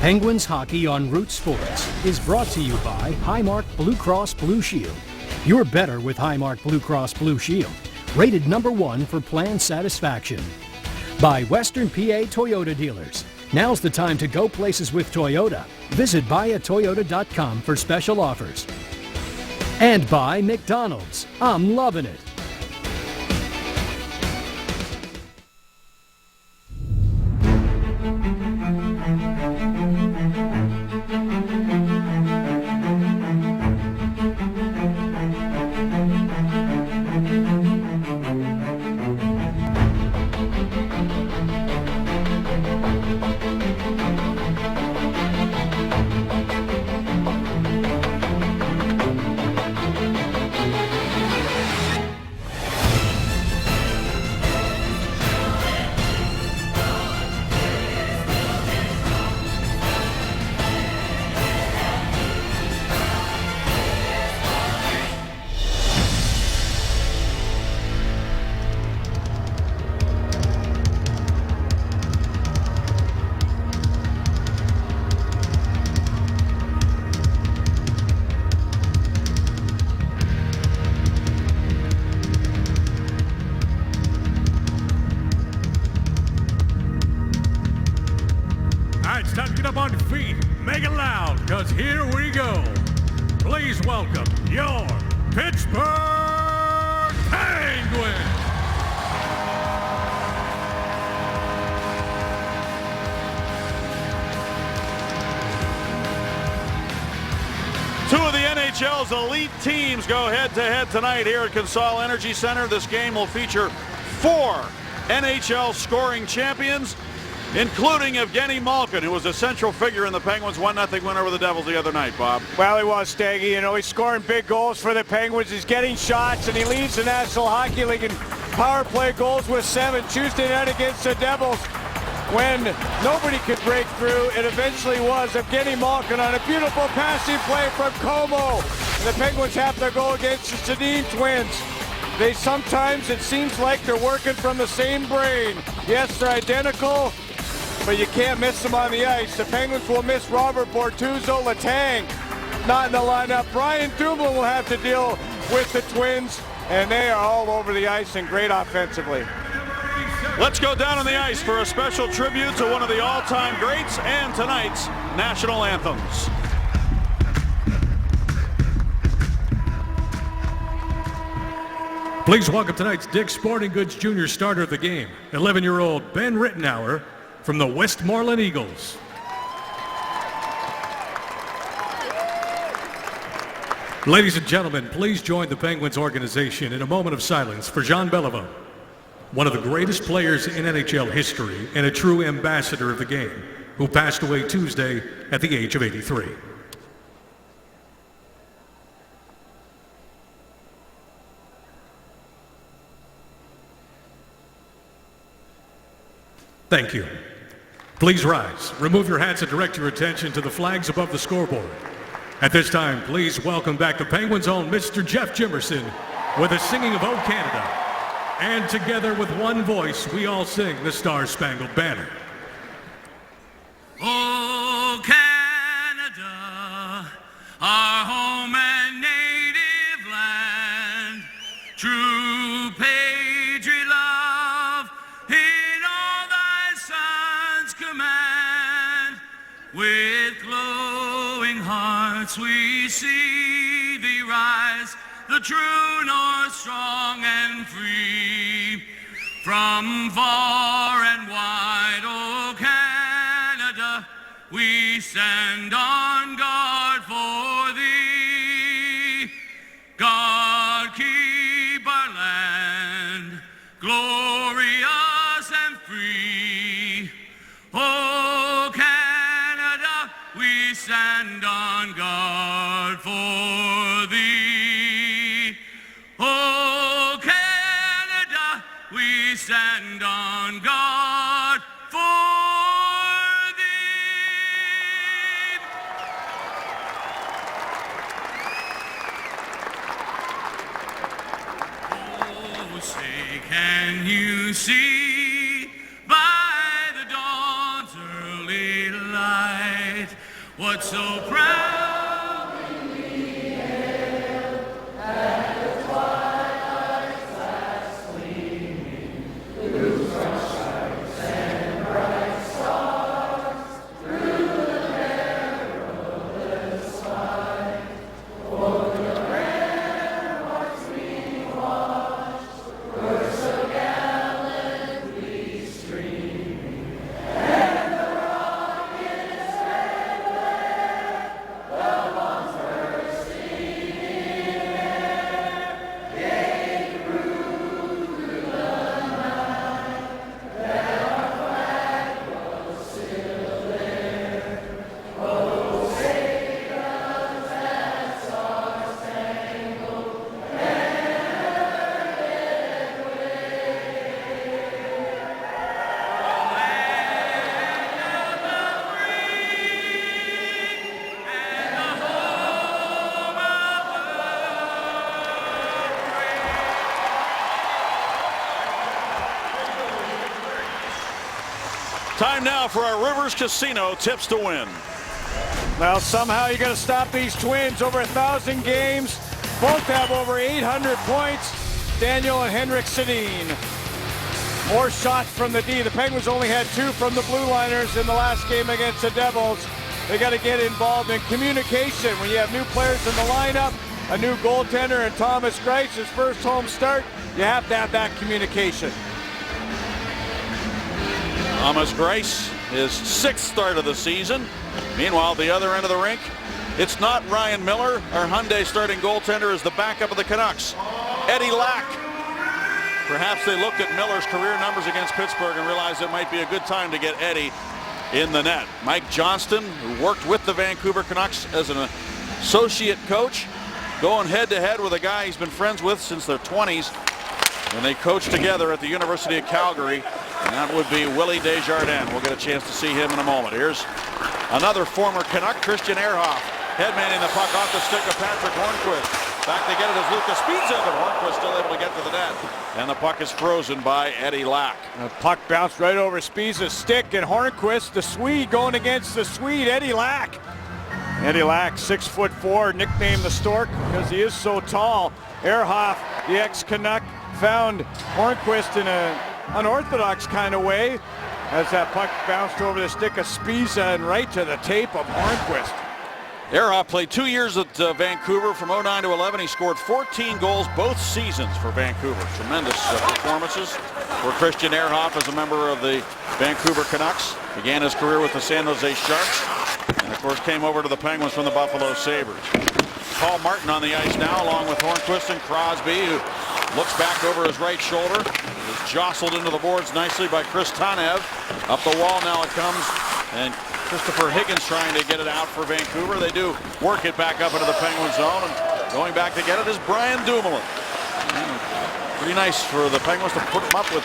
Penguins Hockey on Root Sports is brought to you by Highmark Blue Cross Blue Shield. You're better with Highmark Blue Cross Blue Shield, rated #1 for plan satisfaction. By Western PA Toyota Dealers. Now's the time to go places with Toyota. Visit buyatoyota.com for special offers. And by McDonald's. I'm loving it. Time to get up on your feet. Make it loud, because here we go. Please welcome your Pittsburgh Penguins. Two of the NHL's elite teams go head-to-head tonight here at Consol Energy Center. This game will feature 4 NHL scoring champions, including Evgeny Malkin, who was a central figure in the Penguins' 1-0 win over the Devils the other night, Bob. Well, he was, Staggy. You know, he's scoring big goals for the Penguins. He's getting shots, and he leads the National Hockey League in power play goals with 7. Tuesday night against the Devils, when nobody could break through, it eventually was Evgeny Malkin on a beautiful passing play from Como. And the Penguins have their goal against the Sedin Twins. They sometimes, it seems like they're working from the same brain. Yes, they're identical, but you can't miss them on the ice. The Penguins will miss Robert Bortuzzo. Letang not in the lineup. Brian Dumoulin will have to deal with the Twins, and they are all over the ice and great offensively. Let's go down on the ice for a special tribute to one of the all-time greats and tonight's national anthems. Please welcome tonight's Dick's Sporting Goods Junior starter of the game, 11-year-old Ben Rittenauer from the Westmoreland Eagles. Ladies and gentlemen, please join the Penguins organization in a moment of silence for Jean Beliveau, one of the greatest players in NHL history and a true ambassador of the game, who passed away Tuesday at the age of 83. Thank you. Please rise, remove your hats, and direct your attention to the flags above the scoreboard. At this time, please welcome back the Penguins' own Mr. Jeff Jimerson with a singing of O Canada. And together with one voice, we all sing the Star-Spangled Banner. O Canada, our home and native land, true patriot love in all thy sons command. With glowing hearts we see thee rise, the true north, strong and free. From far and wide, O Canada, we stand on guard for thee. God keep our land glorious and free. O Canada, we stand on guard for thee. O Canada, we stand on guard for thee. Oh, say, can you see by the dawn's early light What's so proud? Time now for our Rivers Casino tips to win. Well, somehow you got to stop these Twins. Over 1,000 games. Both have over 800 points. Daniel and Henrik Sedin. More shots from the D. The Penguins only had 2 from the Blue Liners in the last game against the Devils. They got to get involved in communication. When you have new players in the lineup, a new goaltender, and Thomas Greiss, his first home start, you have to have that communication. Thomas Greiss, his 6th start of the season. Meanwhile, the other end of the rink, it's not Ryan Miller. Our Hyundai starting goaltender is the backup of the Canucks, Eddie Lack. Perhaps they looked at Miller's career numbers against Pittsburgh and realized it might be a good time to get Eddie in the net. Mike Johnston, who worked with the Vancouver Canucks as an associate coach, going head-to-head with a guy he's been friends with since their 20s. And they coached together at the University of Calgary. And that would be Willie Desjardins. We'll get a chance to see him in a moment. Here's another former Canuck, Christian Ehrhoff, headmanning the puck off the stick of Patrick Hornquist. Back to get it as Lucas Spezza, but Hornquist still able to get to the net. And the puck is frozen by Eddie Lack. The puck bounced right over Spezza's stick, and Hornquist, the Swede, going against the Swede, Eddie Lack. Eddie Lack, 6'4", nicknamed the Stork because he is so tall. Ehrhoff, the ex-Canuck, found Hornquist in an unorthodox kind of way as that puck bounced over the stick of Spezza and right to the tape of Hornquist. Ehrhoff played 2 years at Vancouver from 09 to 11. He scored 14 goals both seasons for Vancouver. Tremendous performances for Christian Ehrhoff as a member of the Vancouver Canucks. Began his career with the San Jose Sharks and of course came over to the Penguins from the Buffalo Sabres. Paul Martin on the ice now along with Hornquist and Crosby, who looks back over his right shoulder. Is jostled into the boards nicely by Chris Tanev. Up the wall now it comes, and Christopher Higgins trying to get it out for Vancouver. They do work it back up into the Penguin zone, and going back to get it is Brian Dumoulin. Pretty nice for the Penguins to put him up with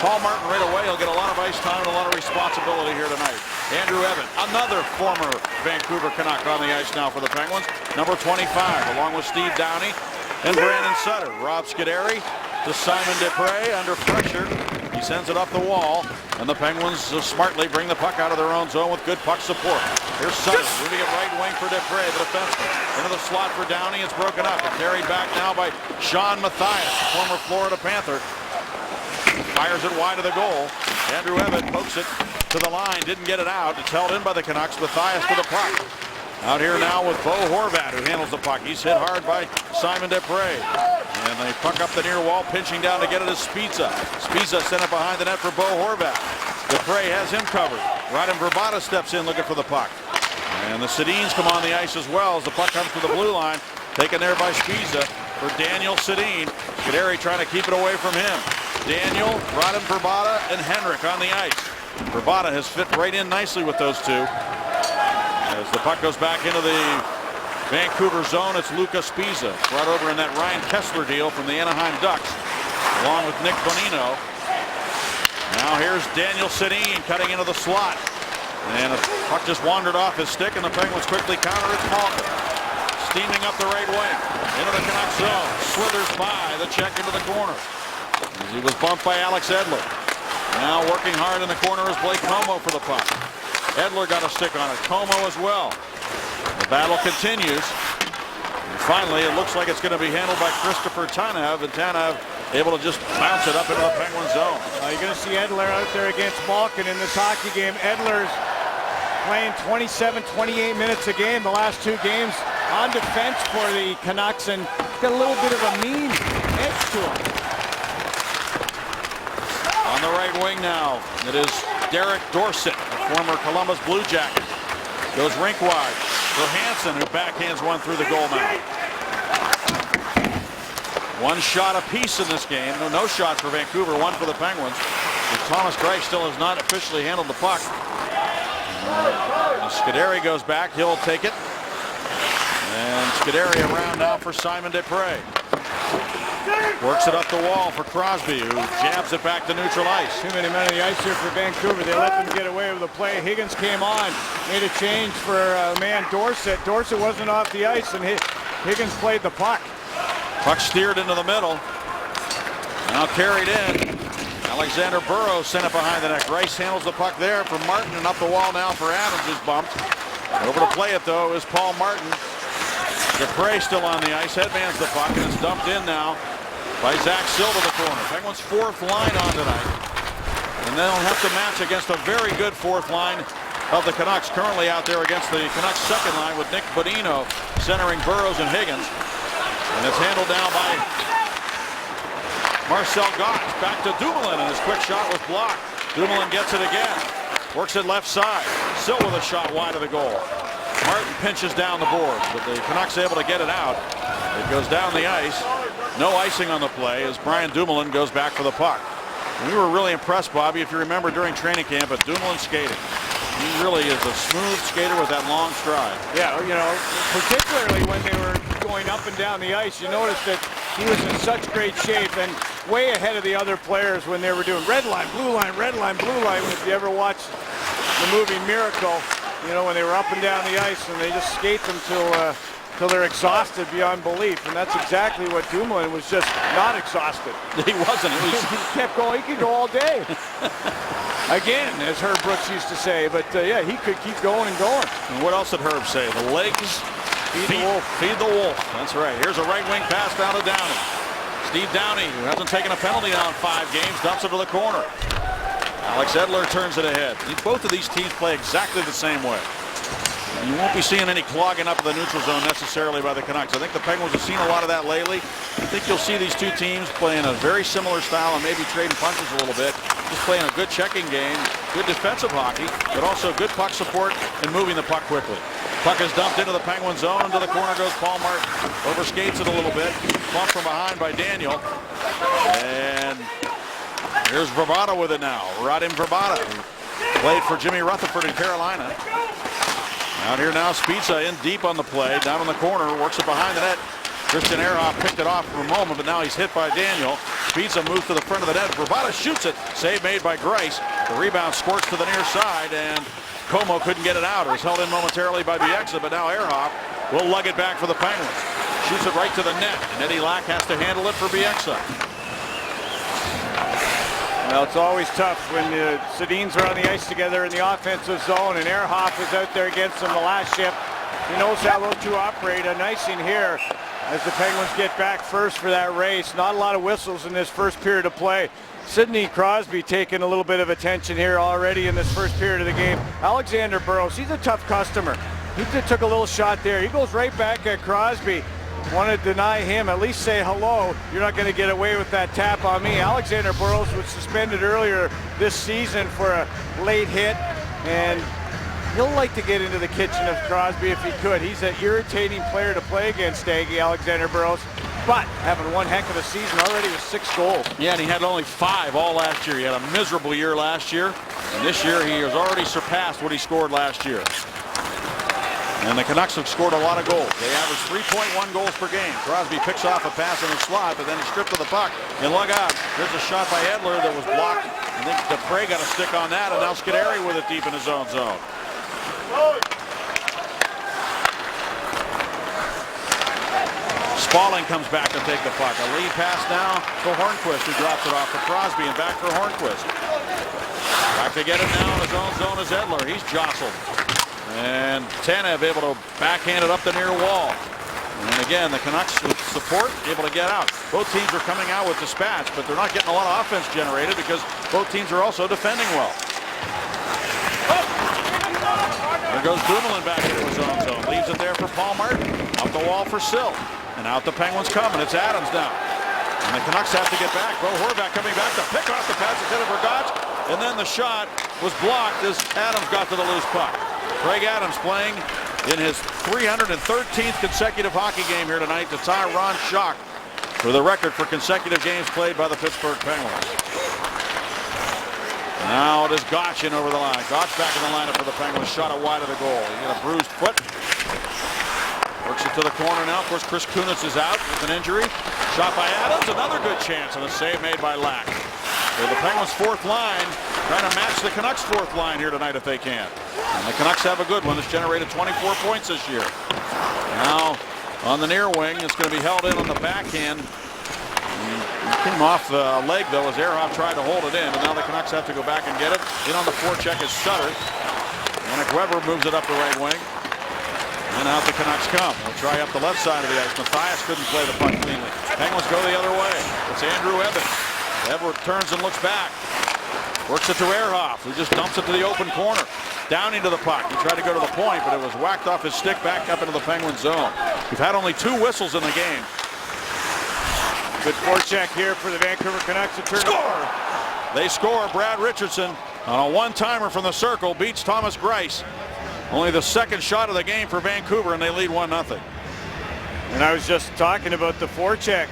Paul Martin right away. He'll get a lot of ice time and a lot of responsibility here tonight. Andrew Evan, another former Vancouver Canuck on the ice now for the Penguins. Number 25, along with Steve Downey and Brandon Sutter. Rob Scuderi to Simon Despres under pressure. He sends it up the wall, and the Penguins smartly bring the puck out of their own zone with good puck support. Here's Sutter moving it right wing for Despres, the defenseman. Into the slot for Downey. It's broken up and carried back now by Sean Mathias, former Florida Panther. Fires it wide of the goal. Andrew Evan pokes it to the line, didn't get it out. It's held in by the Canucks. Mathias to the puck. Out here now with Bo Horvat, who handles the puck. He's hit hard by Simon Despres. And they puck up the near wall, pinching down to get it as Spezza. Spezza sent it behind the net for Bo Horvat. Despres has him covered. Radim Vrbata steps in looking for the puck. And the Sedins come on the ice as well as the puck comes to the blue line. Taken there by Spezza for Daniel Sedin. Scuderi trying to keep it away from him. Daniel, Radim Vrbata, and Henrik on the ice. Vrbata has fit right in nicely with those two. As the puck goes back into the Vancouver zone, it's Lucas Spezza. Brought over in that Ryan Kessler deal from the Anaheim Ducks, along with Nick Bonino. Now here's Daniel Sedin cutting into the slot. And the puck just wandered off his stick, and the Penguins quickly counter. It's Malkin steaming up the right wing into the Canucks zone. Slithers by the check into the corner. As he was bumped by Alex Edler. Now working hard in the corner is Blake Como for the puck. Edler got a stick on it. Como as well. The battle continues. And finally, it looks like it's going to be handled by Christopher Tanev, and Tanev able to just bounce it up into the Penguin zone. You're going to see Edler out there against Malkin in this hockey game. Edler's playing 27, 28 minutes a game the last 2 games on defense for the Canucks, and got a little bit of a mean edge to him. On the right wing now, it is Derek Dorsett, a former Columbus Blue Jacket. Goes rink wide for Hansen, who backhands one through the goal mouth. 1 shot apiece in this game. No shots for Vancouver, 1 for the Penguins. Thomas Greiss still has not officially handled the puck. Scuderi goes back. He'll take it. And Scuderi around now for Simon Despres. Works it up the wall for Crosby, who jabs it back to neutral ice. Too many men on the ice here for Vancouver. They let them get away with the play. Higgins came on, made a change for man Dorsett. Dorsett wasn't off the ice, and Higgins played the puck. Puck steered into the middle. Now carried in. Alexander Burrows sent it behind the net. Greiss handles the puck there for Martin, and up the wall now for Adams, who's bumped. Over to play it though is Paul Martin. Despres still on the ice, headbands the puck, and it's dumped in now by Zach Silva, the corner. Penguins' 4th line on tonight. And they'll have to match against a very good 4th line of the Canucks. Currently out there against the Canucks' 2nd line with Nick Bonino centering Burrows and Higgins. And it's handled down by Marcel Gox. Back to Dumoulin, and his quick shot was blocked. Dumoulin gets it again. Works it left side. Still with a shot wide of the goal. Martin pinches down the boards, but the Canucks able to get it out. It goes down the ice. No icing on the play as Brian Dumoulin goes back for the puck. And we were really impressed, Bobby, if you remember during training camp, at Dumoulin's skating. He really is a smooth skater with that long stride. Yeah, you know, particularly when they were going up and down the ice, you noticed that he was in such great shape and way ahead of the other players when they were doing red line, blue line, red line, blue line. If you ever watched the movie Miracle, you know, when they were up and down the ice and they just skate them till they're exhausted beyond belief. And that's exactly what Dumoulin was, just not exhausted. He wasn't. He kept going. He could go all day. Again, as Herb Brooks used to say. But yeah, he could keep going and going. And what else did Herb say? The legs feed the wolf. Feed the wolf. That's right. Here's a right wing pass down to Downey. Steve Downey, who hasn't taken a penalty now in 5 games, dumps it to the corner. Alex Edler turns it ahead. Both of these teams play exactly the same way. You won't be seeing any clogging up of the neutral zone necessarily by the Canucks. I think the Penguins have seen a lot of that lately. I think you'll see these 2 teams playing a very similar style and maybe trading punches a little bit. Just playing a good checking game, good defensive hockey, but also good puck support and moving the puck quickly. Puck is dumped into the Penguin zone. Into the corner goes Paul Martin. Overskates it a little bit. Bumped from behind by Daniel. And here's Vrbata with it now. Radim Vrbata, who played for Jimmy Rutherford in Carolina. Out here now, Spezza in deep on the play. Down in the corner, works it behind the net. Christian Ehrhoff picked it off for a moment, but now he's hit by Daniel. Spezza moves to the front of the net. Vrbata shoots it. Save made by Greiss. The rebound squirts to the near side, and Como couldn't get it out. It was held in momentarily by Bieksa, but now Ehrhoff will lug it back for the Penguins. Shoots it right to the net, and Eddie Lack has to handle it for Bieksa. Well, it's always tough when the Sedins are on the ice together in the offensive zone, and Ehrhoff is out there against them the last shift. He knows how those 2 operate. A icing here as the Penguins get back first for that race. Not a lot of whistles in this first period of play. Sidney Crosby taking a little bit of attention here already in this first period of the game. Alexander Burrows, he's a tough customer. He took a little shot there. He goes right back at Crosby. Want to deny him, at least say hello. You're not going to get away with that tap on me. Alexander Burrows was suspended earlier this season for a late hit, and he'll like to get into the kitchen of Crosby if he could. He's an irritating player to play against, Aggie, Alexander Burrows, but having one heck of a season already with 6 goals. Yeah, and he had only 5 all last year. He had a miserable year last year, and this year he has already surpassed what he scored last year. And the Canucks have scored a lot of goals. They average 3.1 goals per game. Crosby picks off a pass in the slot, but then he's stripped of the puck. And look out, there's a shot by Edler that was blocked. I think Despres got a stick on that, and now Scuderi with it deep in his own zone. Spaulding comes back to take the puck. A lead pass now for Hornquist, who drops it off to Crosby, and back for Hornquist. Back to get it now in his own zone is Edler. He's jostled. And Tanev able to backhand it up the near wall. And again, the Canucks with support able to get out. Both teams are coming out with dispatch, but they're not getting a lot of offense generated because both teams are also defending well. Oh! There goes Dumoulin back into his own zone. Leaves it there for Paul Martin. Up the wall for Sill. And out the Penguins come, and it's Adams now. And the Canucks have to get back. Bo Horvat coming back to pick off the pass instead of Vergage. And then the shot was blocked as Adams got to the loose puck. Craig Adams playing in his 313th consecutive hockey game here tonight to tie Ron Schock for the record for consecutive games played by the Pittsburgh Penguins. Now it is Gotch in over the line. Gotch back in the lineup for the Penguins. Shot it wide of the goal. He got a bruised foot. Works it to the corner now. Of course, Chris Kunitz is out with an injury. Shot by Adams. Another good chance and a save made by Lack. So the Penguins' fourth line trying to match the Canucks' fourth line here tonight if they can. And the Canucks have a good one. It's generated 24 points this year. Now on the near wing, it's going to be held in on the backhand. It came off the leg though as Ehrhoff tried to hold it in. And now the Canucks have to go back and get it. In on the forecheck is Sutter. Yannick Weber moves it up the right wing. And out the Canucks come. They'll try up the left side of the ice. Mathias couldn't play the puck cleanly. Penguins go the other way. It's Andrew Evans. Everett turns and looks back. Works it to Ehrhoff, who just dumps it to the open corner. Down into the puck. He tried to go to the point, but it was whacked off his stick back up into the Penguin zone. We've had only 2 whistles in the game. Good forecheck here for the Vancouver Canucks to turn. Score! They score. Brad Richardson on a one-timer from the circle beats Thomas Greiss. Only the second shot of the game for Vancouver, and they lead 1-0. And I was just talking about the forecheck.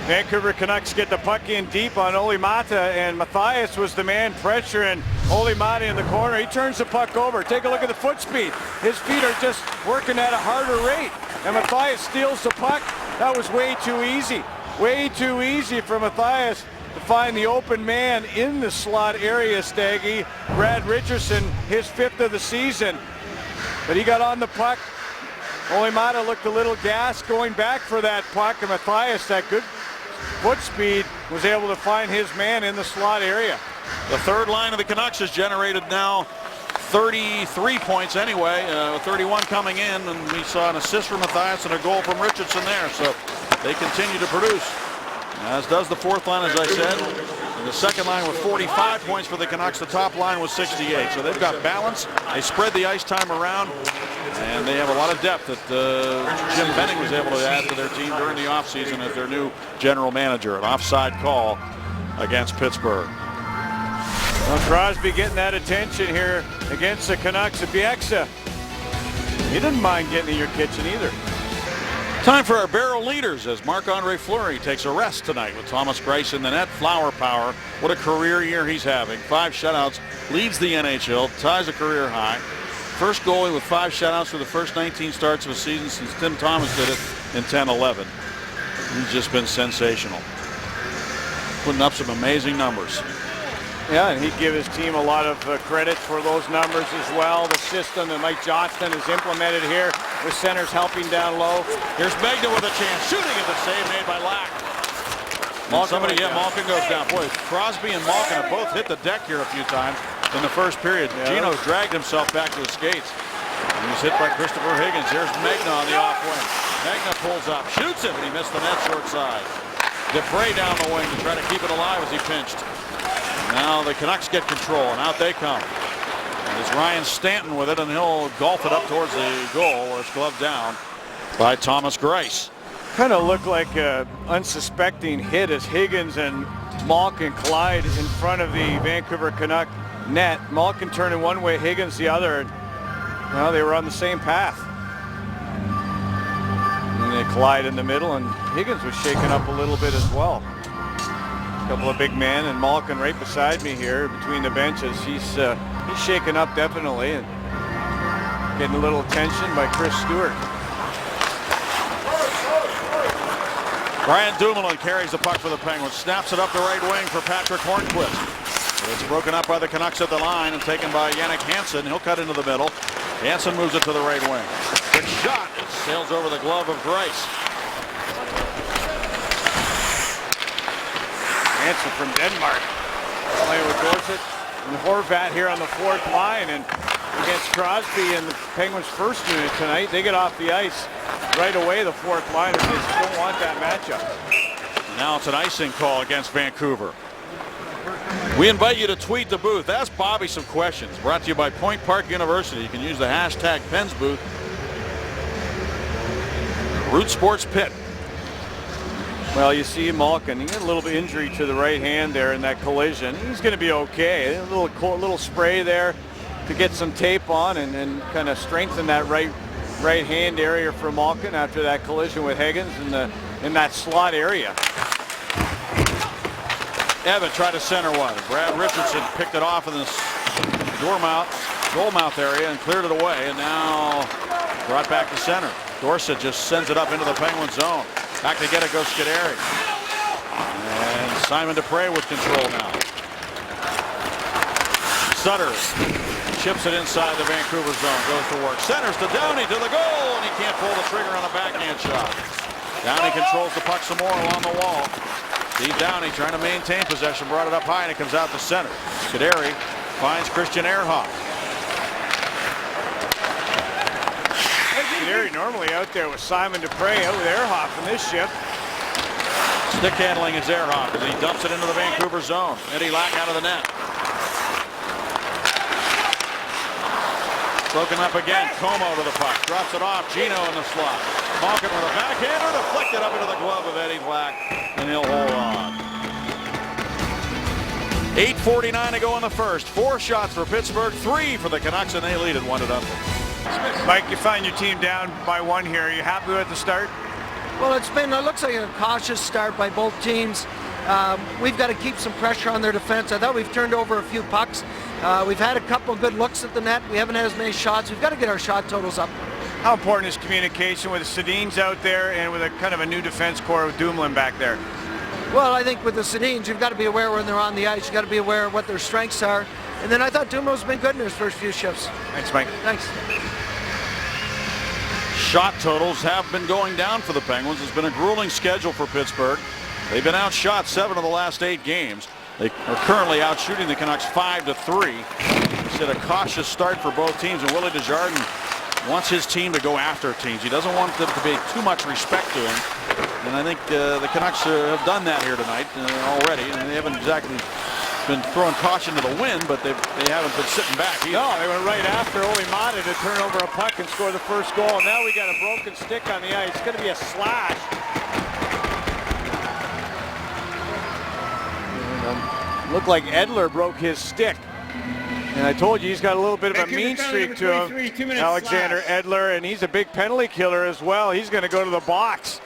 Vancouver Canucks get the puck in deep on Olli Maatta, and Mathias was the man pressuring Olli Maatta in the corner. He turns the puck over. Take a look at the foot speed. His feet are just working at a harder rate. And Mathias steals the puck. That was way too easy. Way too easy for Mathias to find the open man in the slot area, Staggy. Brad Richardson, his 5th of the season. But he got on the puck. Olli Maatta looked a little gassed going back for that puck, and Mathias, that good foot speed, was able to find his man in the slot area. The third line of the Canucks has generated now 33 points anyway, 31 coming in, and we saw an assist from Mathias and a goal from Richardson there, so they continue to produce. As does the fourth line, as I said. And the second line with 45 points for the Canucks. The top line was 68. So they've got balance. They spread the ice time around. And they have a lot of depth that Jim Benning was able to add to their team during the offseason as their new general manager. An offside call against Pittsburgh. Well, Crosby getting that attention here against the Canucks. Bieksa, he didn't mind getting in your kitchen either. Time for our barrel leaders as Marc-Andre Fleury takes a rest tonight with Thomas Greiss in the net. Flower power. What a career year he's having. 5 shutouts, leads the NHL, ties a career high. First goalie with 5 shutouts for the first 19 starts of a season since Tim Thomas did it in 10-11. He's just been sensational. Putting up some amazing numbers. Yeah, and he'd give his team a lot of credit for those numbers as well. The system that Mike Johnston has implemented here with centers helping down low. Here's Magna with a chance, shooting at the save made by Lack. Malkin goes down. Boy, Crosby and Malkin have both hit the deck here a few times in the first period. Yeah. Gino's dragged himself back to his skates. And he's hit by Christopher Higgins. Here's Magna on the off wing. Magna pulls up, shoots it, but he missed the net short side. Dupre down the wing to try to keep it alive as he pinched. Now the Canucks get control, and out they come. And it's Ryan Stanton with it, and he'll golf it up towards the goal where it's gloved down by Thomas Greiss. Kind of looked like an unsuspecting hit as Higgins and Malkin collide in front of the Vancouver Canuck net. Malkin turning one way, Higgins the other. And, well, they were on the same path. And they collide in the middle, and Higgins was shaken up a little bit as well. Couple of big men, and Malkin right beside me here between the benches. He's shaken up definitely and getting a little attention by Chris Stewart. Brian Dumoulin carries the puck for the Penguins, snaps it up the right wing for Patrick Hornquist. It's broken up by the Canucks at the line and taken by Jannik Hansen. He'll cut into the middle. Hansen moves it to the right wing. Quick shot. It sails over the glove of Greiss. Hansen from Denmark playing with Dorsett. and Horvat here on the fourth line, and against Crosby and the Penguins' first unit tonight, they get off the ice right away, the fourth line, and they just don't want that matchup. Now it's an icing call against Vancouver. We invite you to tweet the booth. Ask Bobby some questions. Brought to you by Point Park University. You can use the hashtag PensBooth. Root Sports Pit. Well, you see Malkin, he had a little bit injury to the right hand there in that collision. He's going to be okay. A little spray there to get some tape on and kind of strengthen that right hand area for Malkin after that collision with Higgins in that slot area. Evan tried to center one. Brad Richardson picked it off in the goal mouth area and cleared it away, and now brought back to center. Dorsett just sends it up into the Penguin zone. Back to get it goes Scuderi. And Simon Dupre with control now. Sutter chips it inside the Vancouver zone. Goes to work. Centers to Downey to the goal, and he can't pull the trigger on a backhand shot. Downey controls the puck some more along the wall. Steve Downey trying to maintain possession. Brought it up high, and it comes out to center. Scuderi finds Christian Ehrhoff. Scuderi normally out there with Simon Dupre, out with Ehrhoff in this shift. Stick handling is Ehrhoff as he dumps it into the Vancouver zone. Eddie Lack out of the net. Broken up again. Como to the puck. Drops it off. Gino in the slot. Malkin with a backhander. Deflected up into the glove of Eddie Lack. And he'll hold on. 8:49 to go in the first. 4 shots for Pittsburgh. 3 for the Canucks, and they lead it 1-0. Mike, you find your team down by 1 here. Are you happy with the start? Well, it looks like a cautious start by both teams. We've got to keep some pressure on their defense. I thought we've turned over a few pucks. We've had a couple good looks at the net. We haven't had as many shots. We've got to get our shot totals up. How important is communication with the Sedins out there and with a kind of a new defense core with Dumoulin back there? Well, I think with the Sedins, you've got to be aware when they're on the ice. You've got to be aware of what their strengths are. And then I thought Dumoulin's been good in his first few shifts. Thanks, Mike. Thanks. Shot totals have been going down for the Penguins. It's been a grueling schedule for Pittsburgh. They've been outshot 7 of the last 8 games. They are currently out shooting the Canucks 5-3. It's a cautious start for both teams, and Willie Desjardins wants his team to go after teams. He doesn't want them to be too much respect to him. And I think the Canucks have done that here tonight already. And they haven't exactly been throwing caution to the wind, but they haven't been sitting back either. No, they went right after Oli Mata to turn over a puck and score the first goal. And now we got a broken stick on the ice. It's going to be a slash. Looked like Edler broke his stick. And I told you he's got a little bit of a mean streak to him, Alexander Edler, and he's a big penalty killer as well. He's going to go to the box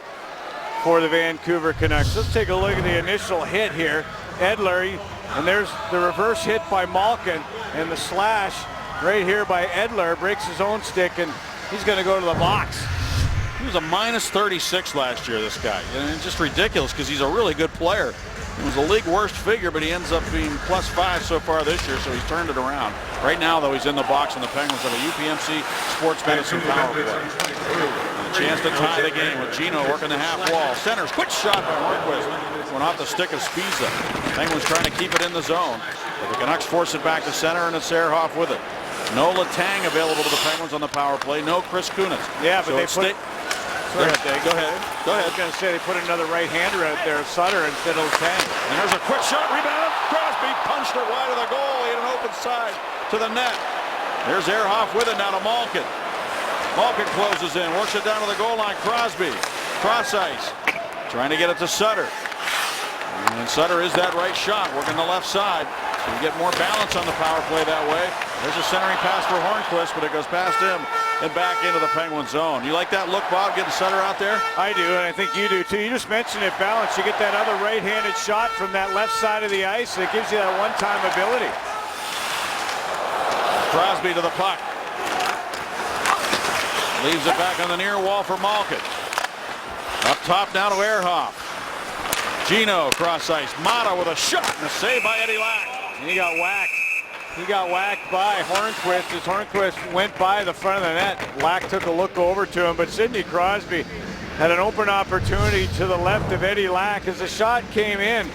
for the Vancouver Canucks. Let's take a look at the initial hit here. Edler, and there's the reverse hit by Malkin, and the slash right here by Edler breaks his own stick, and he's going to go to the box. He was a -36 last year, this guy. And it's just ridiculous because he's a really good player. It was a league worst figure, but he ends up being +5 so far this year, so he's turned it around. Right now, though, he's in the box, and the Penguins have a UPMC Sports Medicine power play. And a chance to tie the game with Gino working the half wall. Centers, quick shot by Hornquist. Went off the stick of Spiza. Penguins trying to keep it in the zone. But the Canucks force it back to center, and it's Ehrhoff with it. No Letang available to the Penguins on the power play. No Chris Kunitz. Yeah, but so they put... Go ahead. I was going to say they put another right-hander out there, Sutter, instead of Letang. And there's a quick shot, rebound. Crosby punched it wide of the goal. He had an open side to the net. There's Ehrhoff with it now to Malkin. Malkin closes in, works it down to the goal line. Crosby, cross ice, trying to get it to Sutter. And Sutter is that right shot, working the left side. So you get more balance on the power play that way. There's a centering pass for Hornquist, but it goes past him and back into the Penguin zone. You like that look, Bob, getting Sutter out there? I do, and I think you do too. You just mentioned it, balance. You get that other right-handed shot from that left side of the ice. It gives you that one-time ability. Crosby to the puck. Leaves it back on the near wall for Malkin. Up top now to Ehrhoff. Gino cross ice. Mata with a shot and a save by Eddie Lack. And he got whacked. He got whacked by Hornquist as Hornquist went by the front of the net. Lack took a look over to him, but Sidney Crosby had an open opportunity to the left of Eddie Lack as the shot came in.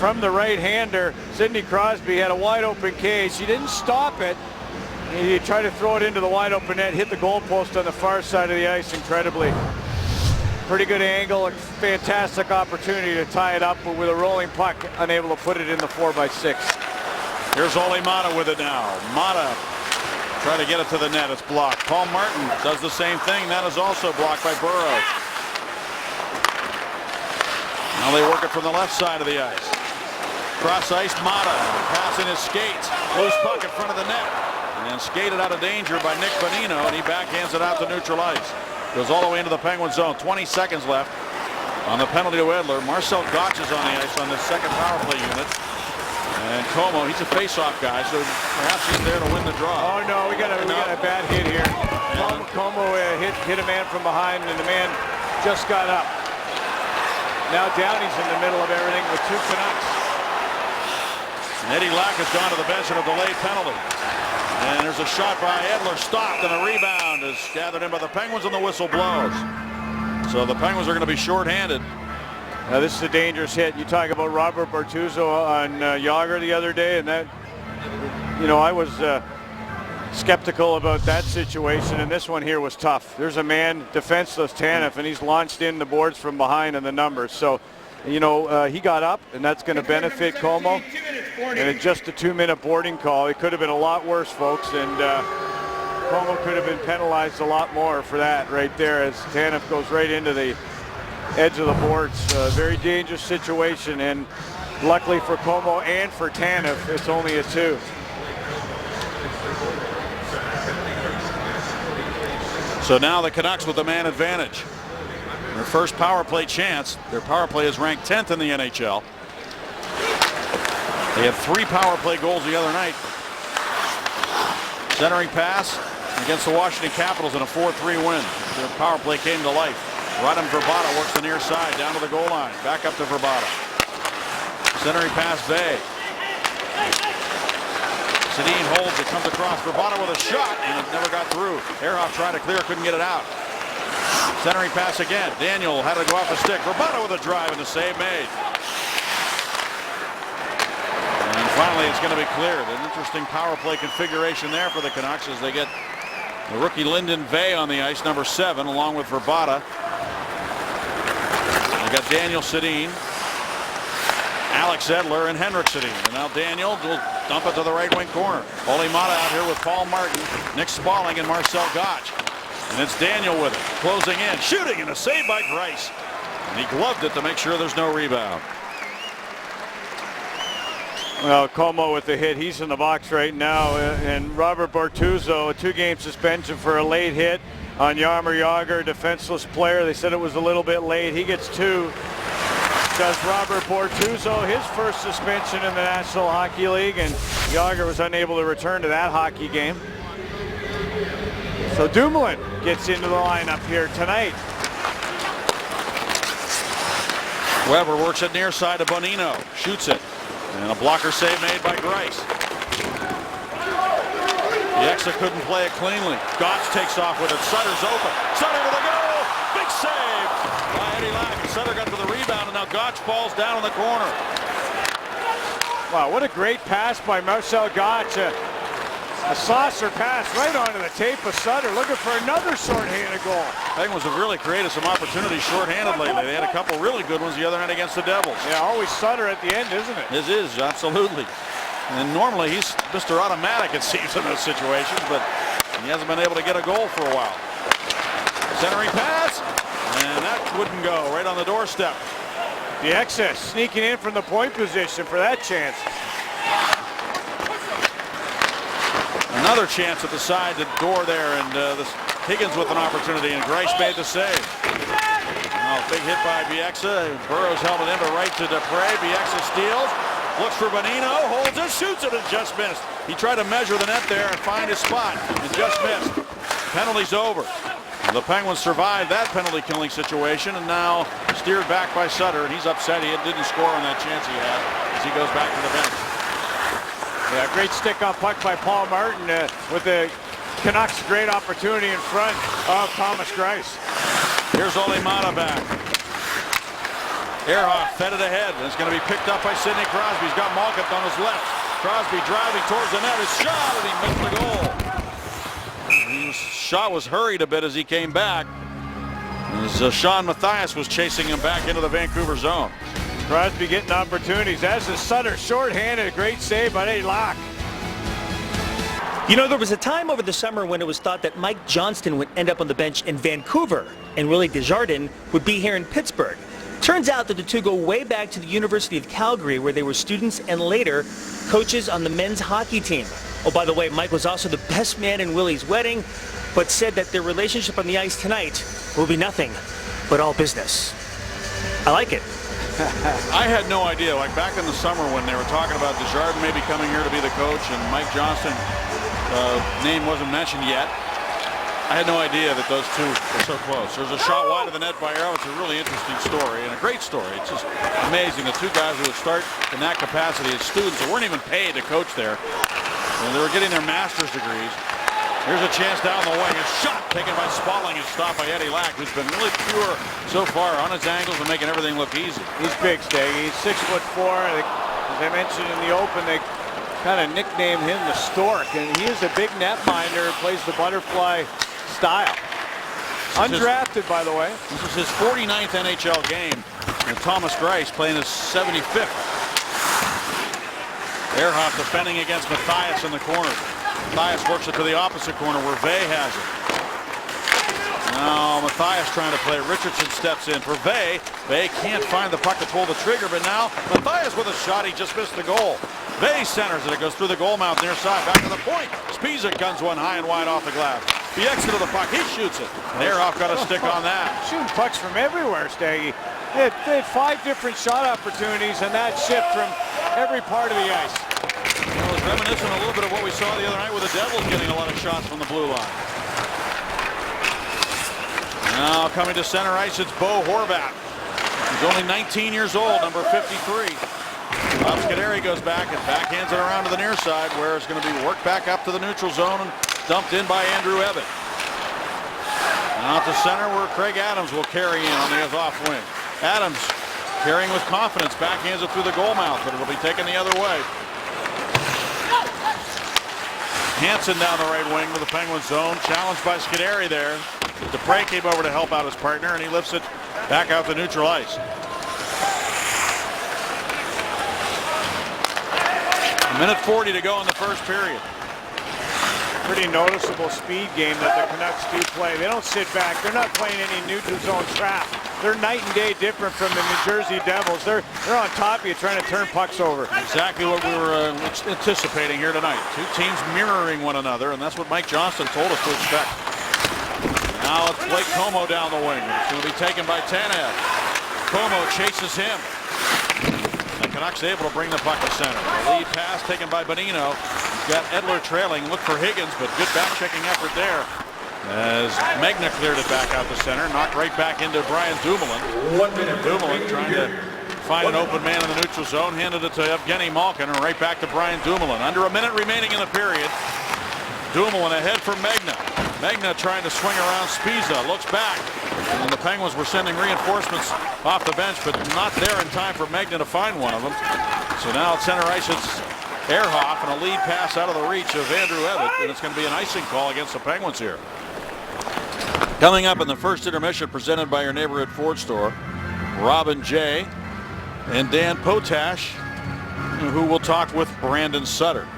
from the right-hander. Sidney Crosby had a wide-open cage. He didn't stop it. He tried to throw it into the wide-open net, hit the goalpost on the far side of the ice incredibly. Pretty good angle, a fantastic opportunity to tie it up, but with a rolling puck, unable to put it in the 4x6. Here's Ole Mata with it now. Mata trying to get it to the net. It's blocked. Paul Martin does the same thing. That is also blocked by Burrows. Now they work it from the left side of the ice. Cross ice, Mata passing his skates. Loose puck in front of the net. And skated out of danger by Nick Bonino, and he backhands it out to neutral ice. Goes all the way into the Penguin zone. 20 seconds left on the penalty to Edler. Marcel Gotch is on the ice on the second power play unit. And Como, he's a face-off guy, so perhaps he's there to win the draw. Oh no, we got a bad hit here. Como hit a man from behind, and the man just got up. Now Downey's in the middle of everything with two Canucks. And Eddie Lack has gone to the bench in a delayed penalty. And there's a shot by Edler, stopped, and a rebound is gathered in by the Penguins, and the whistle blows. So the Penguins are going to be shorthanded. Now this is a dangerous hit. You talk about Robert Bortuzzo on Jágr the other day, and that, you know, I was skeptical about that situation, and this one here was tough. There's a man, defenseless Tanev, and he's launched in the boards from behind in the numbers. So, you know, he got up, and that's going to benefit Como. And it's just a 2-minute boarding call. It could have been a lot worse, folks, and Como could have been penalized a lot more for that right there as Tanev goes right into the edge of the boards. Very dangerous situation, and luckily for Como and for Tanev, it's only a 2. So now the Canucks with the man advantage. Their first power play chance. Their power play is ranked 10th in the NHL. They had 3 power play goals the other night. Centering pass against the Washington Capitals in a 4-3 win. Their power play came to life. Radim Vrbata works the near side down to the goal line. Back up to Vrbata. Centering pass, Bay. Sedin holds it, comes across. Vrbata with a shot, and it never got through. Ehrhoff tried to clear, couldn't get it out. Centering pass again. Daniel had to go off the stick. Vrbata with a drive and the save made. And finally, it's going to be cleared. An interesting power play configuration there for the Canucks as they get the rookie Lyndon Vey on the ice, number 7, along with Vrbata. They got Daniel Sedin, Alex Edler, and Henrik Sedin. And now Daniel will dump it to the right wing corner. Ole Mata out here with Paul Martin, Nick Spalling, and Marcel Gotch. And it's Daniel with it, closing in, shooting, and a save by Greiss. And he gloved it to make sure there's no rebound. Well, Como with the hit. He's in the box right now. And Robert Bortuzzo, a 2-game suspension for a late hit on Jaromir Jágr, defenseless player. They said it was a little bit late. He gets 2. Does Robert Bortuzzo, his first suspension in the National Hockey League, and Jágr was unable to return to that hockey game. So Dumoulin gets into the lineup here tonight. Weber works it near side to Bonino, shoots it, and a blocker save made by Greiss. Bieksa couldn't play it cleanly. Gotch takes off with it. Sutter's open. Sutter with a goal. Big save by Eddie Lack. Sutter got to the rebound, and now Gotch falls down in the corner. Wow, what a great pass by Marcel Gotch. A saucer pass right onto the tape of Sutter, looking for another short-handed goal. Penguins have really created some opportunities short-handed lately. They had a couple really good ones the other night against the Devils. Yeah, always Sutter at the end, isn't it? This is, absolutely. And normally he's Mr. Automatic, it seems, in those situations, but he hasn't been able to get a goal for a while. Centering pass, and that wouldn't go, right on the doorstep. The excess sneaking in from the point position for that chance. Another chance at the side, the door there, and Higgins with an opportunity, and Greiss made the save. Now, big hit by Bieksa. Burrows held it in to right to Dupre. Bieksa steals, looks for Bonino, holds it, shoots it, and just missed. He tried to measure the net there and find his spot, and just missed. Penalty's over. And the Penguins survived that penalty-killing situation, and now steered back by Sutter, and he's upset he didn't score on that chance he had as he goes back to the bench. Yeah, great stick-up puck by Paul Martin with the Canucks' great opportunity in front of Thomas Greiss. Here's Ole Mata back. Ehrhoff fed it ahead, and it's going to be picked up by Sidney Crosby. He's got Malkin on his left. Crosby driving towards the net. His shot, and he missed the goal. His shot was hurried a bit as he came back, as Sean Matthias was chasing him back into the Vancouver zone. Crosby getting opportunities. As is Sutter, shorthanded. A great save by Eddie Lack. You know, there was a time over the summer when it was thought that Mike Johnston would end up on the bench in Vancouver and Willie Desjardins would be here in Pittsburgh. Turns out that the two go way back to the University of Calgary, where they were students and later coaches on the men's hockey team. Oh, by the way, Mike was also the best man in Willie's wedding, but said that their relationship on the ice tonight will be nothing but all business. I like it. I had no idea, like back in the summer when they were talking about Desjardins maybe coming here to be the coach and Mike Johnston name wasn't mentioned yet. I had no idea that those two were so close. There's a shot wide of the net by Arrow. It's a really interesting story and a great story. It's just amazing. The two guys who would start in that capacity as students who weren't even paid to coach there. And they were getting their master's degrees. Here's a chance down the wing. A shot taken by Spalling and stopped by Eddie Lack, who's been really pure so far on his angles and making everything look easy. He's big, Staggy. He's 6'4". As I mentioned in the open, they kind of nicknamed him the Stork, and he is a big netminder, plays the butterfly style. Undrafted, by the way. This is his 49th NHL game, and Thomas Greiss playing his 75th. Ehrhoff defending against Matthias in the corner. Matthias works it to the opposite corner where Vey has it. Now Matthias trying to play. Richardson steps in for Vey. Vey can't find the puck to pull the trigger, but now Matthias with a shot. He just missed the goal. Vey centers it. It goes through the goal mouth near side. Back to the point. Spiza guns one high and wide off the glass. The exit of the puck. He shoots it. Ehrhoff got a stick on that. Shooting pucks from everywhere, Staggy. They had 5 different shot opportunities, and that shift from every part of the ice. It was reminiscent a little bit of what we saw the other night with the Devils getting a lot of shots from the blue line. Now coming to center ice, it's Bo Horvat. He's only 19 years old, number 53. Bob Scuderi goes back and backhands it around to the near side, where it's going to be worked back up to the neutral zone and dumped in by Andrew Ebbett. Now at the center where Craig Adams will carry in on the off wing. Adams carrying with confidence, backhands it through the goal mouth, but it'll be taken the other way. Hansen down the right wing to the Penguins zone, challenged by Scuderi there. Dupre came over to help out his partner, and he lifts it back out to neutral ice. A minute 40 to go in the first period. Pretty noticeable speed game that the Canucks do play. They don't sit back. They're not playing any neutral zone trap. They're night and day different from the New Jersey Devils. They're on top of you trying to turn pucks over. Exactly what we were anticipating here tonight. Two teams mirroring one another, and that's what Mike Johnston told us to expect. Now it's Blake Como down the wing. It's going to be taken by Tanev. Como chases him. The Canucks able to bring the puck to center. The lead pass taken by Bonino. He's got Edler trailing. Look for Higgins, but good back-checking effort there. As Megna cleared it back out the center, knocked right back into Brian Dumoulin. Dumoulin trying to find an open man in the neutral zone, handed it to Evgeny Malkin, and right back to Brian Dumoulin. Under a minute remaining in the period. Dumoulin ahead for Megna. Megna trying to swing around Spiza, looks back. And the Penguins were sending reinforcements off the bench, but not there in time for Megna to find one of them. So now at center ice, it's Ehrhoff, and a lead pass out of the reach of Andrew Ebbett, and it's going to be an icing call against the Penguins here. Coming up in the first intermission, presented by your neighborhood Ford store, Robin Jay and Dan Potash, who will talk with Brandon Sutter.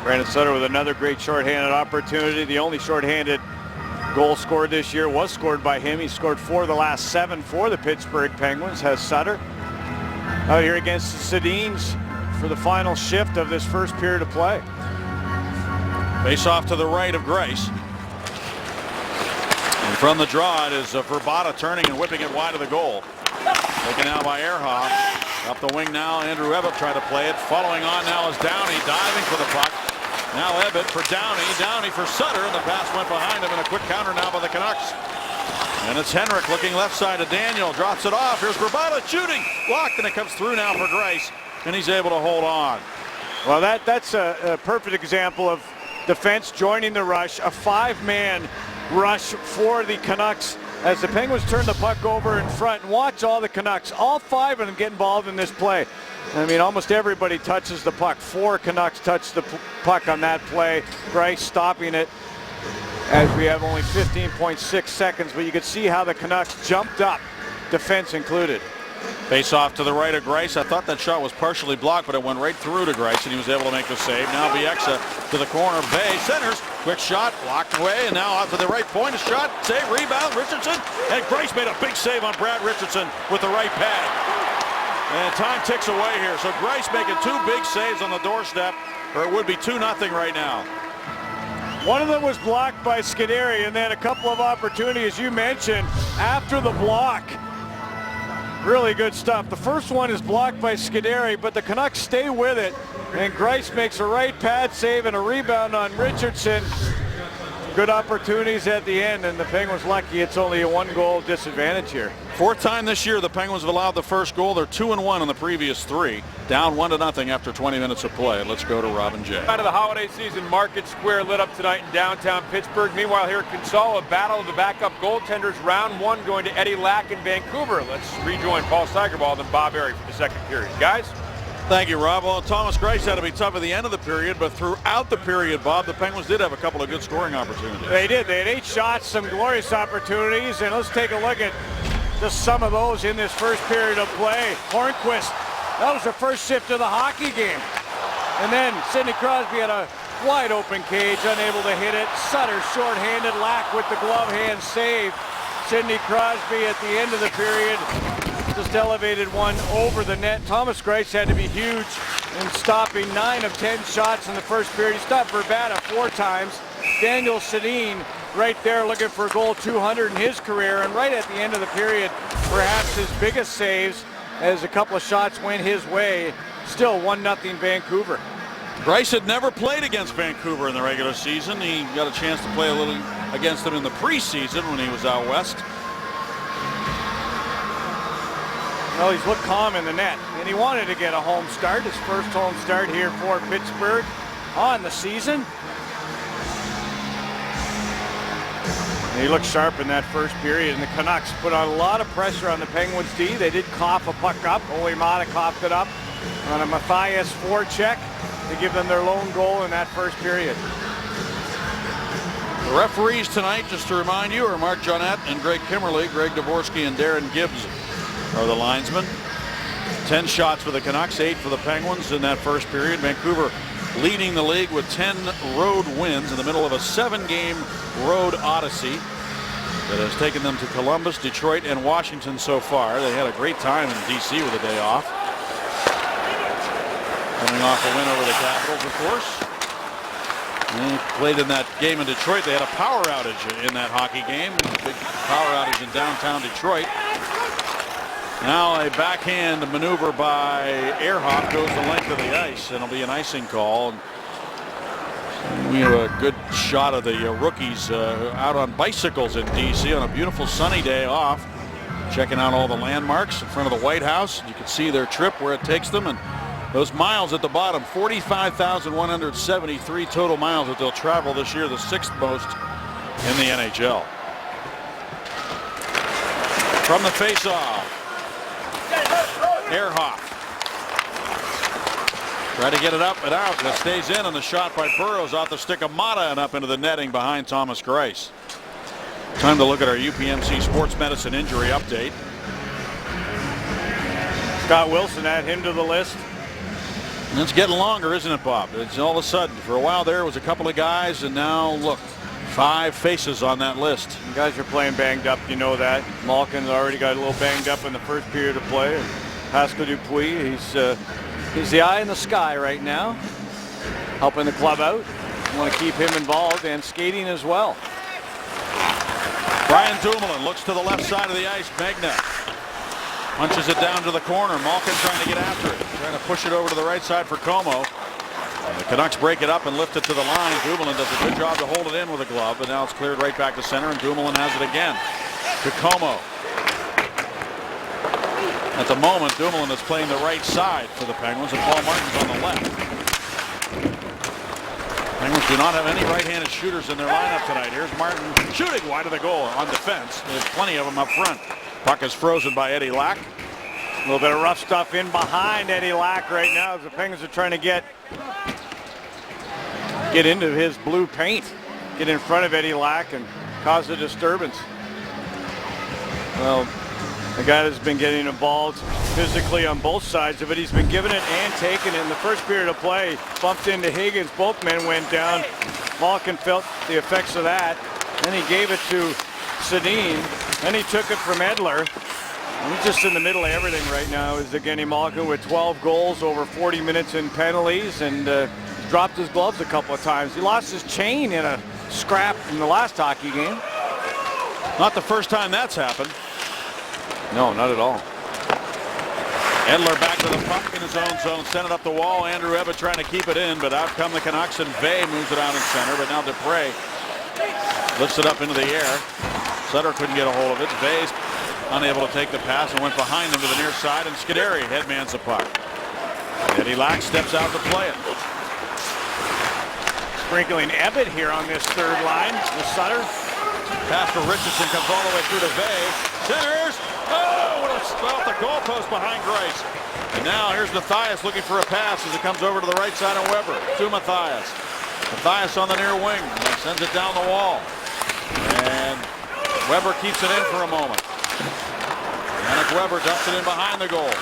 Brandon Sutter with another great shorthanded opportunity. The only shorthanded goal scored this year was scored by him. He scored 4 of the last 7 for the Pittsburgh Penguins, has Sutter. Out here against the Sedins for the final shift of this first period of play. Face off to the right of Greiss. And from the draw, it is Verbata turning and whipping it wide of the goal. Taken now by Ehrhoff. Up the wing now, Andrew Ebbett trying to play it. Following on now is Downey diving for the puck. Now Ebbett for Downey. Downey for Sutter, and the pass went behind him, and a quick counter now by the Canucks. And it's Henrik looking left side to Daniel. Drops it off. Here's Verbata shooting. Blocked, and it comes through now for Greiss, and he's able to hold on. Well, that's a perfect example of defense joining the rush. A 5-man rush for the Canucks as the Penguins turn the puck over in front. And watch all the Canucks. All 5 of them get involved in this play. I mean, almost everybody touches the puck. 4 Canucks touch the puck on that play. Greiss stopping it as we have only 15.6 seconds. But you could see how the Canucks jumped up, defense included. Face off to the right of Greiss. I thought that shot was partially blocked, but it went right through to Greiss, and he was able to make the save. Now Bieksa to the corner. Bay centers. Quick shot, blocked away, and now out to the right point. A shot, save, rebound, Richardson. And Greiss made a big save on Brad Richardson with the right pad. And time ticks away here. So Greiss making 2 big saves on the doorstep, or it would be 2-0 right now. One of them was blocked by Scuderi, and then a couple of opportunities you mentioned after the block. Really good stuff. The first one is blocked by Scuderi, but the Canucks stay with it, and Greiss makes a right pad save and a rebound on Richardson. Good opportunities at the end, and the Penguins lucky it's only a 1-goal disadvantage here. 4th time this year the Penguins have allowed the first goal. They're 2-1 in the previous 3. Down 1-0 after 20 minutes of play. Let's go to Robin Jay. Out of the holiday season, Market Square lit up tonight in downtown Pittsburgh. Meanwhile, here at Consol, a battle of the backup goaltenders. Round 1 going to Eddie Lack in Vancouver. Let's rejoin Paul Steigerwald and Bob Errey for the second period. Guys? Thank you, Rob. Well, Thomas Greiss had to be tough at the end of the period, but throughout the period, Bob, the Penguins did have a couple of good scoring opportunities. They did. They had 8 shots, some glorious opportunities, and let's take a look at just some of those in this first period of play. Hornquist, that was the first shift of the hockey game. And then Sidney Crosby had a wide open cage, unable to hit it. Sutter short-handed, Lack with the glove hand save. Sidney Crosby at the end of the period just elevated one over the net. Thomas Greiss had to be huge in stopping 9 of 10 shots in the first period. He stopped Verbata 4 times. Daniel Sedin right there looking for goal 200 in his career, and right at the end of the period, perhaps his biggest saves as a couple of shots went his way. Still 1-0 Vancouver. Greiss had never played against Vancouver in the regular season. He got a chance to play a little against them in the preseason when he was out west. Well, he's looked calm in the net, and he wanted to get a home start, his first home start here for Pittsburgh on the season. And he looked sharp in that first period, and the Canucks put on a lot of pressure on the Penguins D. They did cough a puck up. Ole Mata coughed it up on a Matthias forecheck to give them their lone goal in that first period. The referees tonight, just to remind you, are Mark Jonette and Greg Kimmerly. Greg Dvorsky and Darren Gibbs are the linesmen. 10 shots for the Canucks, 8 for the Penguins in that first period. Vancouver leading the league with 10 road wins in the middle of a 7-game road odyssey that has taken them to Columbus, Detroit, and Washington so far. They had a great time in D.C. with a day off. Coming off a win over the Capitals, of course. And they played in that game in Detroit. They had a power outage in that hockey game. A big power outage in downtown Detroit. Now a backhand maneuver by Ehrhoff goes the length of the ice, and it'll be an icing call. And we have a good shot of the rookies out on bicycles in D.C. on a beautiful sunny day off, checking out all the landmarks in front of the White House. You can see their trip, where it takes them, and those miles at the bottom, 45,173 total miles that they'll travel this year, the 6th most in the NHL. From the faceoff, Ehrhoff tried to get it up and out. That stays in, and the shot by Burrows off the stick of Mata and up into the netting behind Thomas Greiss. Time to look at our UPMC Sports Medicine injury update. Scott Wilson, add him to the list. And it's getting longer, isn't it, Bob? It's all of a sudden, for a while there was a couple of guys, and now look, 5 faces on that list. You guys are playing banged up, you know that. Malkin's already got a little banged up in the first period of play. And Pascal Dupuis, he's the eye in the sky right now, helping the club out. Want to keep him involved and skating as well. Brian Dumoulin looks to the left side of the ice. Magna punches it down to the corner. Malkin trying to get after it, trying to push it over to the right side for Como. The Canucks break it up and lift it to the line. Dumoulin does a good job to hold it in with a glove, but now it's cleared right back to center, and Dumoulin has it again to Como. At the moment, Dumoulin is playing the right side for the Penguins, and Paul Martin's on the left. Penguins do not have any right-handed shooters in their lineup tonight. Here's Martin shooting wide of the goal on defense. There's plenty of them up front. Puck is frozen by Eddie Lack. A little bit of rough stuff in behind Eddie Lack right now as the Penguins are trying to get into his blue paint, get in front of Eddie Lack and cause a disturbance. Well, the guy that's been getting involved physically on both sides of it. He's been giving it and taking it. In the first period of play, bumped into Higgins. Both men went down. Malkin felt the effects of that. Then he gave it to Sedin. Then he took it from Edler. And he's just in the middle of everything right now is Evgeny Malkin with 12 goals over 40 minutes in penalties and dropped his gloves a couple of times. He lost his chain in a scrap in the last hockey game. Not the first time that's happened. No, not at all. Edler back to the puck in his own zone, sent it up the wall. Andrew Ebbett trying to keep it in, but out come the Canucks, and Vey moves it out in center. But now Dupre lifts it up into the air. Sutter couldn't get a hold of it. Vey's unable to take the pass and went behind him to the near side, and Scuderi headmans the puck. Eddie Lack steps out to play it. Sprinkling Ebbett here on this third line with Sutter. Pass to Richardson comes all the way through to Vey. Centers. Oh, what a off the goalpost behind Grice. And now here's Mathias looking for a pass as it comes over to the right side of Weber. To Mathias. Mathias on the near wing. Sends it down the wall. And Weber keeps it in for a moment. Yannick Weber dumps it in behind the goal.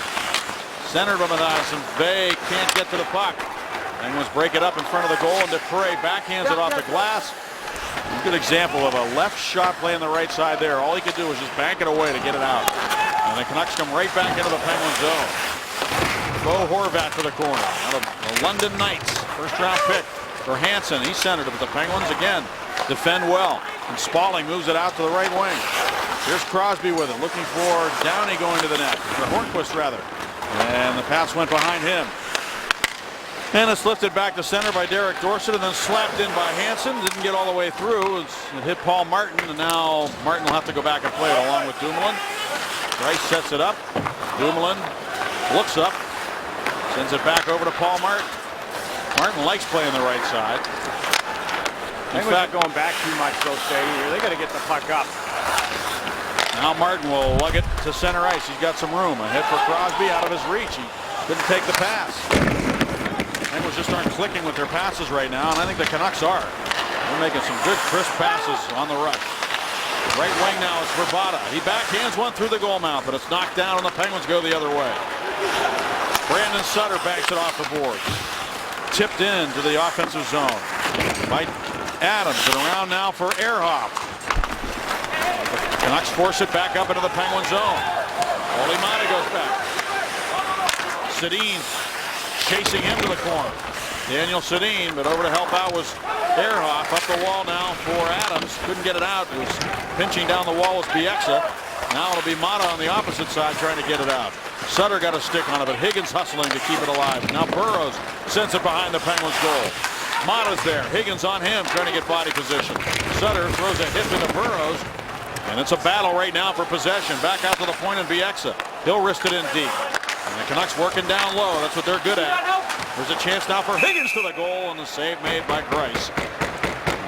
Centered by Mathias, and Vey can't get to the puck. Penguins break it up in front of the goal, and Dupre backhands it off the glass. A good example of a left shot play on the right side there. All he could do was just bank it away to get it out. And the Canucks come right back into the Penguin zone. Bo Horvat for the corner. Out of the London Knights. First round pick for Hansen. He centered it, but the Penguins again defend well. And Spaulding moves it out to the right wing. Here's Crosby with it, looking for Downey going to the net. Or Hornquist rather. And the pass went behind him. And it's lifted back to center by Derek Dorsett and then slapped in by Hansen. Didn't get all the way through. It hit Paul Martin, and now Martin will have to go back and play it along with Dumoulin. Rice sets it up. Dumoulin looks up, sends it back over to Paul Martin. Martin likes playing the right side. In fact, going back too much though, Stady here. They got to get the puck up. Now Martin will lug it to center ice. He's got some room. Ahead for Crosby, out of his reach. He couldn't take the pass. Penguins just aren't clicking with their passes right now, and I think the Canucks are. They're making some good crisp passes on the rush. Right wing now is Verbata. He backhands one through the goal mouth, but it's knocked down, and the Penguins go the other way. Brandon Sutter banks it off the boards. Tipped into the offensive zone by Adams, and around now for Ehrhoff. The Canucks force it back up into the Penguin zone. Olimata goes back. Sedin chasing him to the corner. Daniel Sedin, but over to help out was Ehrhoff. Up the wall now for Adams. Couldn't get it out. It was pinching down the wall with Bieksa. Now it'll be Mata on the opposite side trying to get it out. Sutter got a stick on it, but Higgins hustling to keep it alive. Now Burrows sends it behind the Penguins goal. Mata's there. Higgins on him trying to get body position. Sutter throws a hit into Burrows. And it's a battle right now for possession. Back out to the point in Bieksa. He'll wrist it in deep. And the Canucks working down low. That's what they're good at. There's a chance now for Higgins to the goal, and the save made by Grice.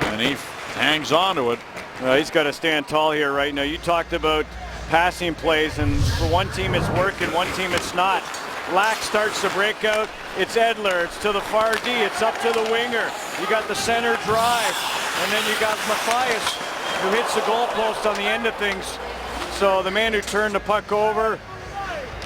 And he hangs on to it. Well, he's got to stand tall here right now. You talked about passing plays, and for one team it's working, one team it's not. Lack starts to break out. It's Edler. It's to the far D. It's up to the winger. You got the center drive, and then you got Mathias, who hits the goalpost on the end of things. So the man who turned the puck over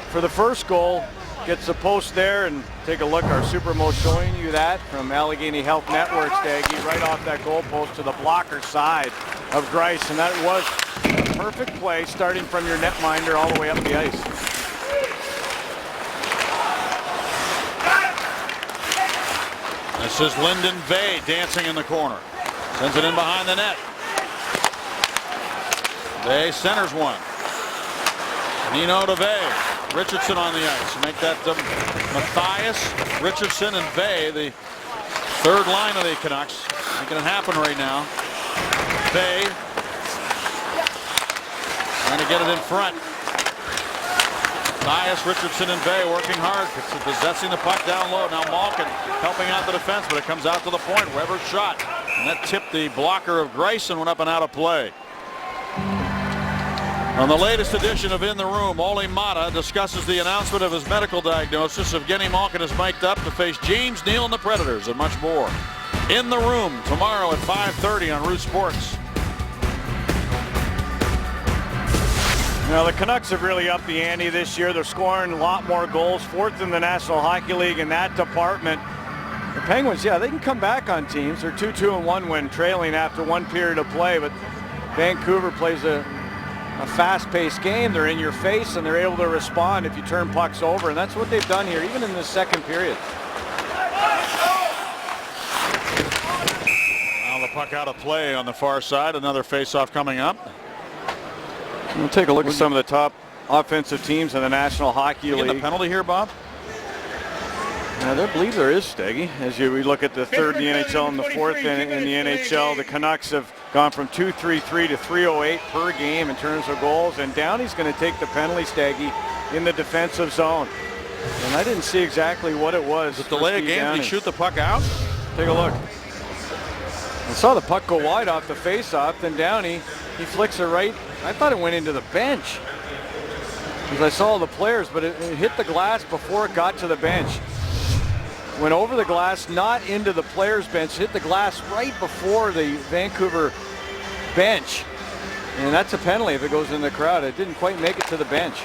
for the first goal gets the post there, and take a look. Our Supermo showing you that from Allegheny Health Network, Staggy, right off that goalpost to the blocker side of Grice, and that was a perfect play starting from your netminder all the way up the ice. This is Lyndon Vey dancing in the corner. Sends it in behind the net. Vey centers one. Nino to Vey. Richardson on the ice. Make that Mathias, Richardson, and Vey the third line of the Canucks. Making it happen right now. Vey trying to get it in front. Mathias, Richardson, and Bay working hard, possessing the puck down low. Now Malkin helping out the defense, but it comes out to the point. Weber's shot, and that tipped the blocker of Grayson, went up and out of play. On the latest edition of In the Room, Ole Mata discusses the announcement of his medical diagnosis. Evgeny Malkin is mic'd up to face James Neal and the Predators, and much more. In the Room tomorrow at 5:30 on Root Sports. Now the Canucks have really upped the ante this year. They're scoring a lot more goals, 4th in the National Hockey League in that department. The Penguins, yeah, they can come back on teams. They're 2-2-1 when trailing after one period of play, but Vancouver plays a fast-paced game. They're in your face, and they're able to respond if you turn pucks over, and that's what they've done here, even in the second period. Now the puck out of play on the far side. Another face-off coming up. We'll take a look at some of the top offensive teams in the National Hockey League. The penalty here, Bob? I believe there is, Steggy. As we look at the third in the NHL and the fourth in the NHL, the Canucks have gone from 233 to 308 per game in terms of goals, and Downey's going to take the penalty, Steggy, in the defensive zone. And I didn't see exactly what it was. The delay of game, did he shoot the puck out? Take a look. I saw the puck go wide off the faceoff, then Downey, he flicks it right. I thought it went into the bench, because I saw the players, but it hit the glass before it got to the bench. Went over the glass, not into the players' bench, hit the glass right before the Vancouver bench. And that's a penalty if it goes in the crowd. It didn't quite make it to the bench.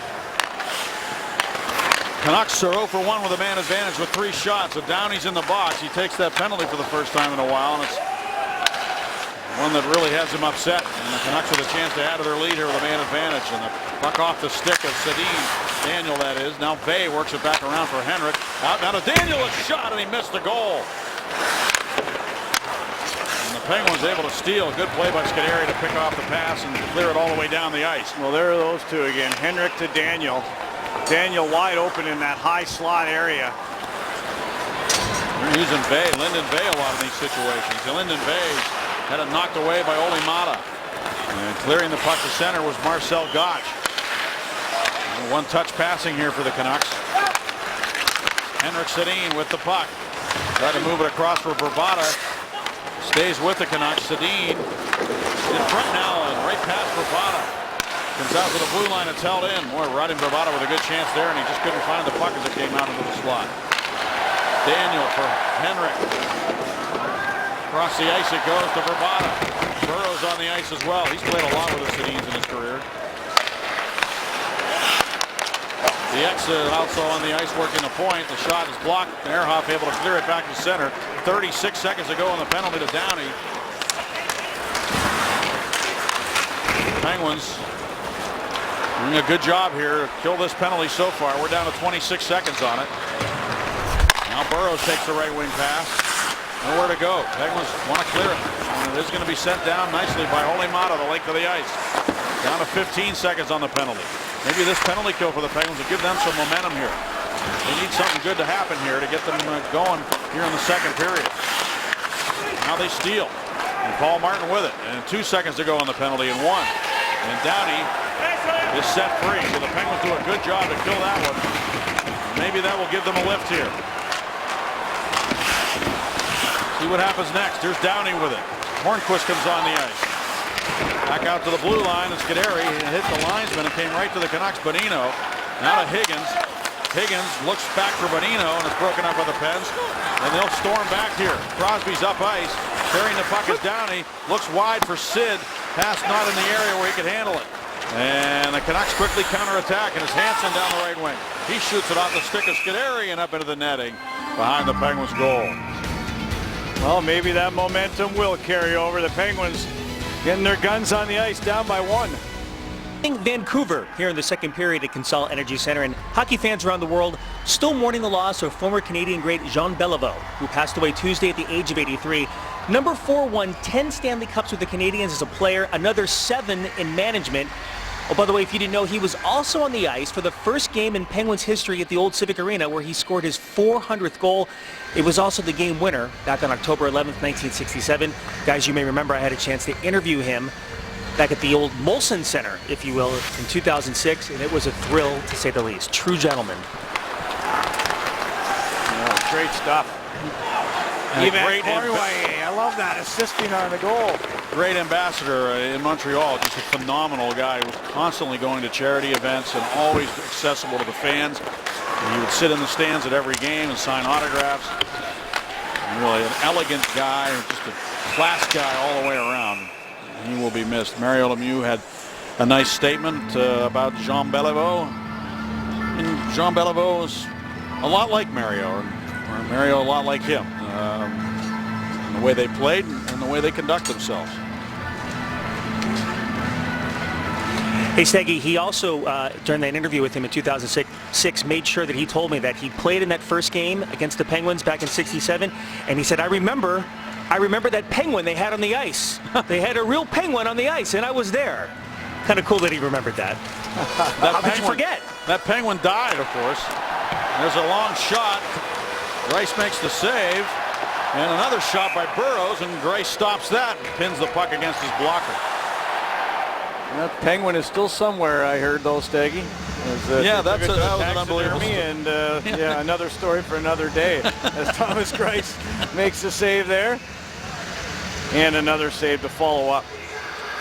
Canucks are 0 for 1 with a man advantage with 3 shots. So Downey's in the box. He takes that penalty for the first time in a while, and it's one that really has him upset. And the Canucks with a chance to add to their lead here with a man advantage. And the puck off the stick of Sedin. Daniel, that is. Now Bay works it back around for Henrik. Out now to Daniel, a shot, and he missed the goal. And the Penguins able to steal. Good play by Scuderi to pick off the pass and clear it all the way down the ice. Well, there are those two again. Henrik to Daniel. Daniel wide open in that high slot area. They're using Bay, Lyndon Bay a lot in these situations. Lyndon Bay had it knocked away by Ole Mata. And clearing the puck to center was Marcel Gottsch. One-touch passing here for the Canucks. Henrik Sedin with the puck. Try to move it across for Bravada. Stays with the Canucks. Sedin in front now and right past Bravada. Comes out to the blue line. It's held in. Boy, Rodin Bravada with a good chance there, and he just couldn't find the puck as it came out into the slot. Daniel for Henrik. Across the ice it goes to Bravada. Burrows on the ice as well. He's played a lot with the Sedins in his career. The exit also on the ice working the point. The shot is blocked. Ehrhoff able to clear it back to center. 36 seconds to go on the penalty to Downey. Penguins doing a good job here to kill this penalty so far. We're down to 26 seconds on it. Now Burrows takes the right wing pass. Nowhere to go. Penguins want to clear it. And it is going to be sent down nicely by Ole Mata, the length of the ice. Down to 15 seconds on the penalty. Maybe this penalty kill for the Penguins will give them some momentum here. They need something good to happen here to get them going here in the second period. Now they steal. And Paul Martin with it. And 2 seconds to go on the penalty and 1. And Downey is set free. So the Penguins do a good job to kill that one. Maybe that will give them a lift here. See what happens next. Here's Downey with it. Hornquist comes on the ice. Back out to the blue line, and Scuderi hit the linesman and came right to the Canucks. Bonino now to Higgins. Higgins looks back for Bonino, and it's broken up by the Pens. And they'll storm back here. Crosby's up ice. Carrying the puck is Downey. Looks wide for Sid. Pass not in the area where he could handle it. And the Canucks quickly counterattack, and it's Hansen down the right wing. He shoots it off the stick of Scuderi and up into the netting behind the Penguins' goal. Well, maybe that momentum will carry over. The Penguins getting their guns on the ice, down by 1. Vancouver here in the second period at Consol Energy Center, and hockey fans around the world still mourning the loss of former Canadian great Jean Beliveau, who passed away Tuesday at the age of 83. Number 4 won 10 Stanley Cups with the Canadiens as a player, another 7 in management. Oh, by the way, if you didn't know, he was also on the ice for the first game in Penguins history at the Old Civic Arena, where he scored his 400th goal. It was also the game winner back on October 11th, 1967. Guys, you may remember I had a chance to interview him back at the old Molson Center, if you will, in 2006, and it was a thrill to say the least. True gentleman. Great stuff. Even great I love that, assisting on the goal. Great ambassador in Montreal, just a phenomenal guy. He was constantly going to charity events and always accessible to the fans. And he would sit in the stands at every game and sign autographs. And really an elegant guy, just a class guy all the way around. He will be missed. Mario Lemieux had a nice statement about Jean Beliveau. And Jean Beliveau is a lot like Mario, or Mario a lot like him. In the way they played and the way they conduct themselves. Hey, Steggy, he also, during that interview with him in 2006, made sure that he told me that he played in that first game against the Penguins back in '67, and he said, I remember that penguin they had on the ice. They had a real penguin on the ice, and I was there. Kind of cool that he remembered that. How could you forget? That penguin died, of course. There's a long shot. Greiss makes the save. And another shot by Burroughs, and Greiss stops that and pins the puck against his blocker. That penguin is still somewhere, I heard, though, Steggy. Yeah, that was an unbelievable story. And yeah, another story for another day. As Thomas Greiss makes the save there. And another save to follow up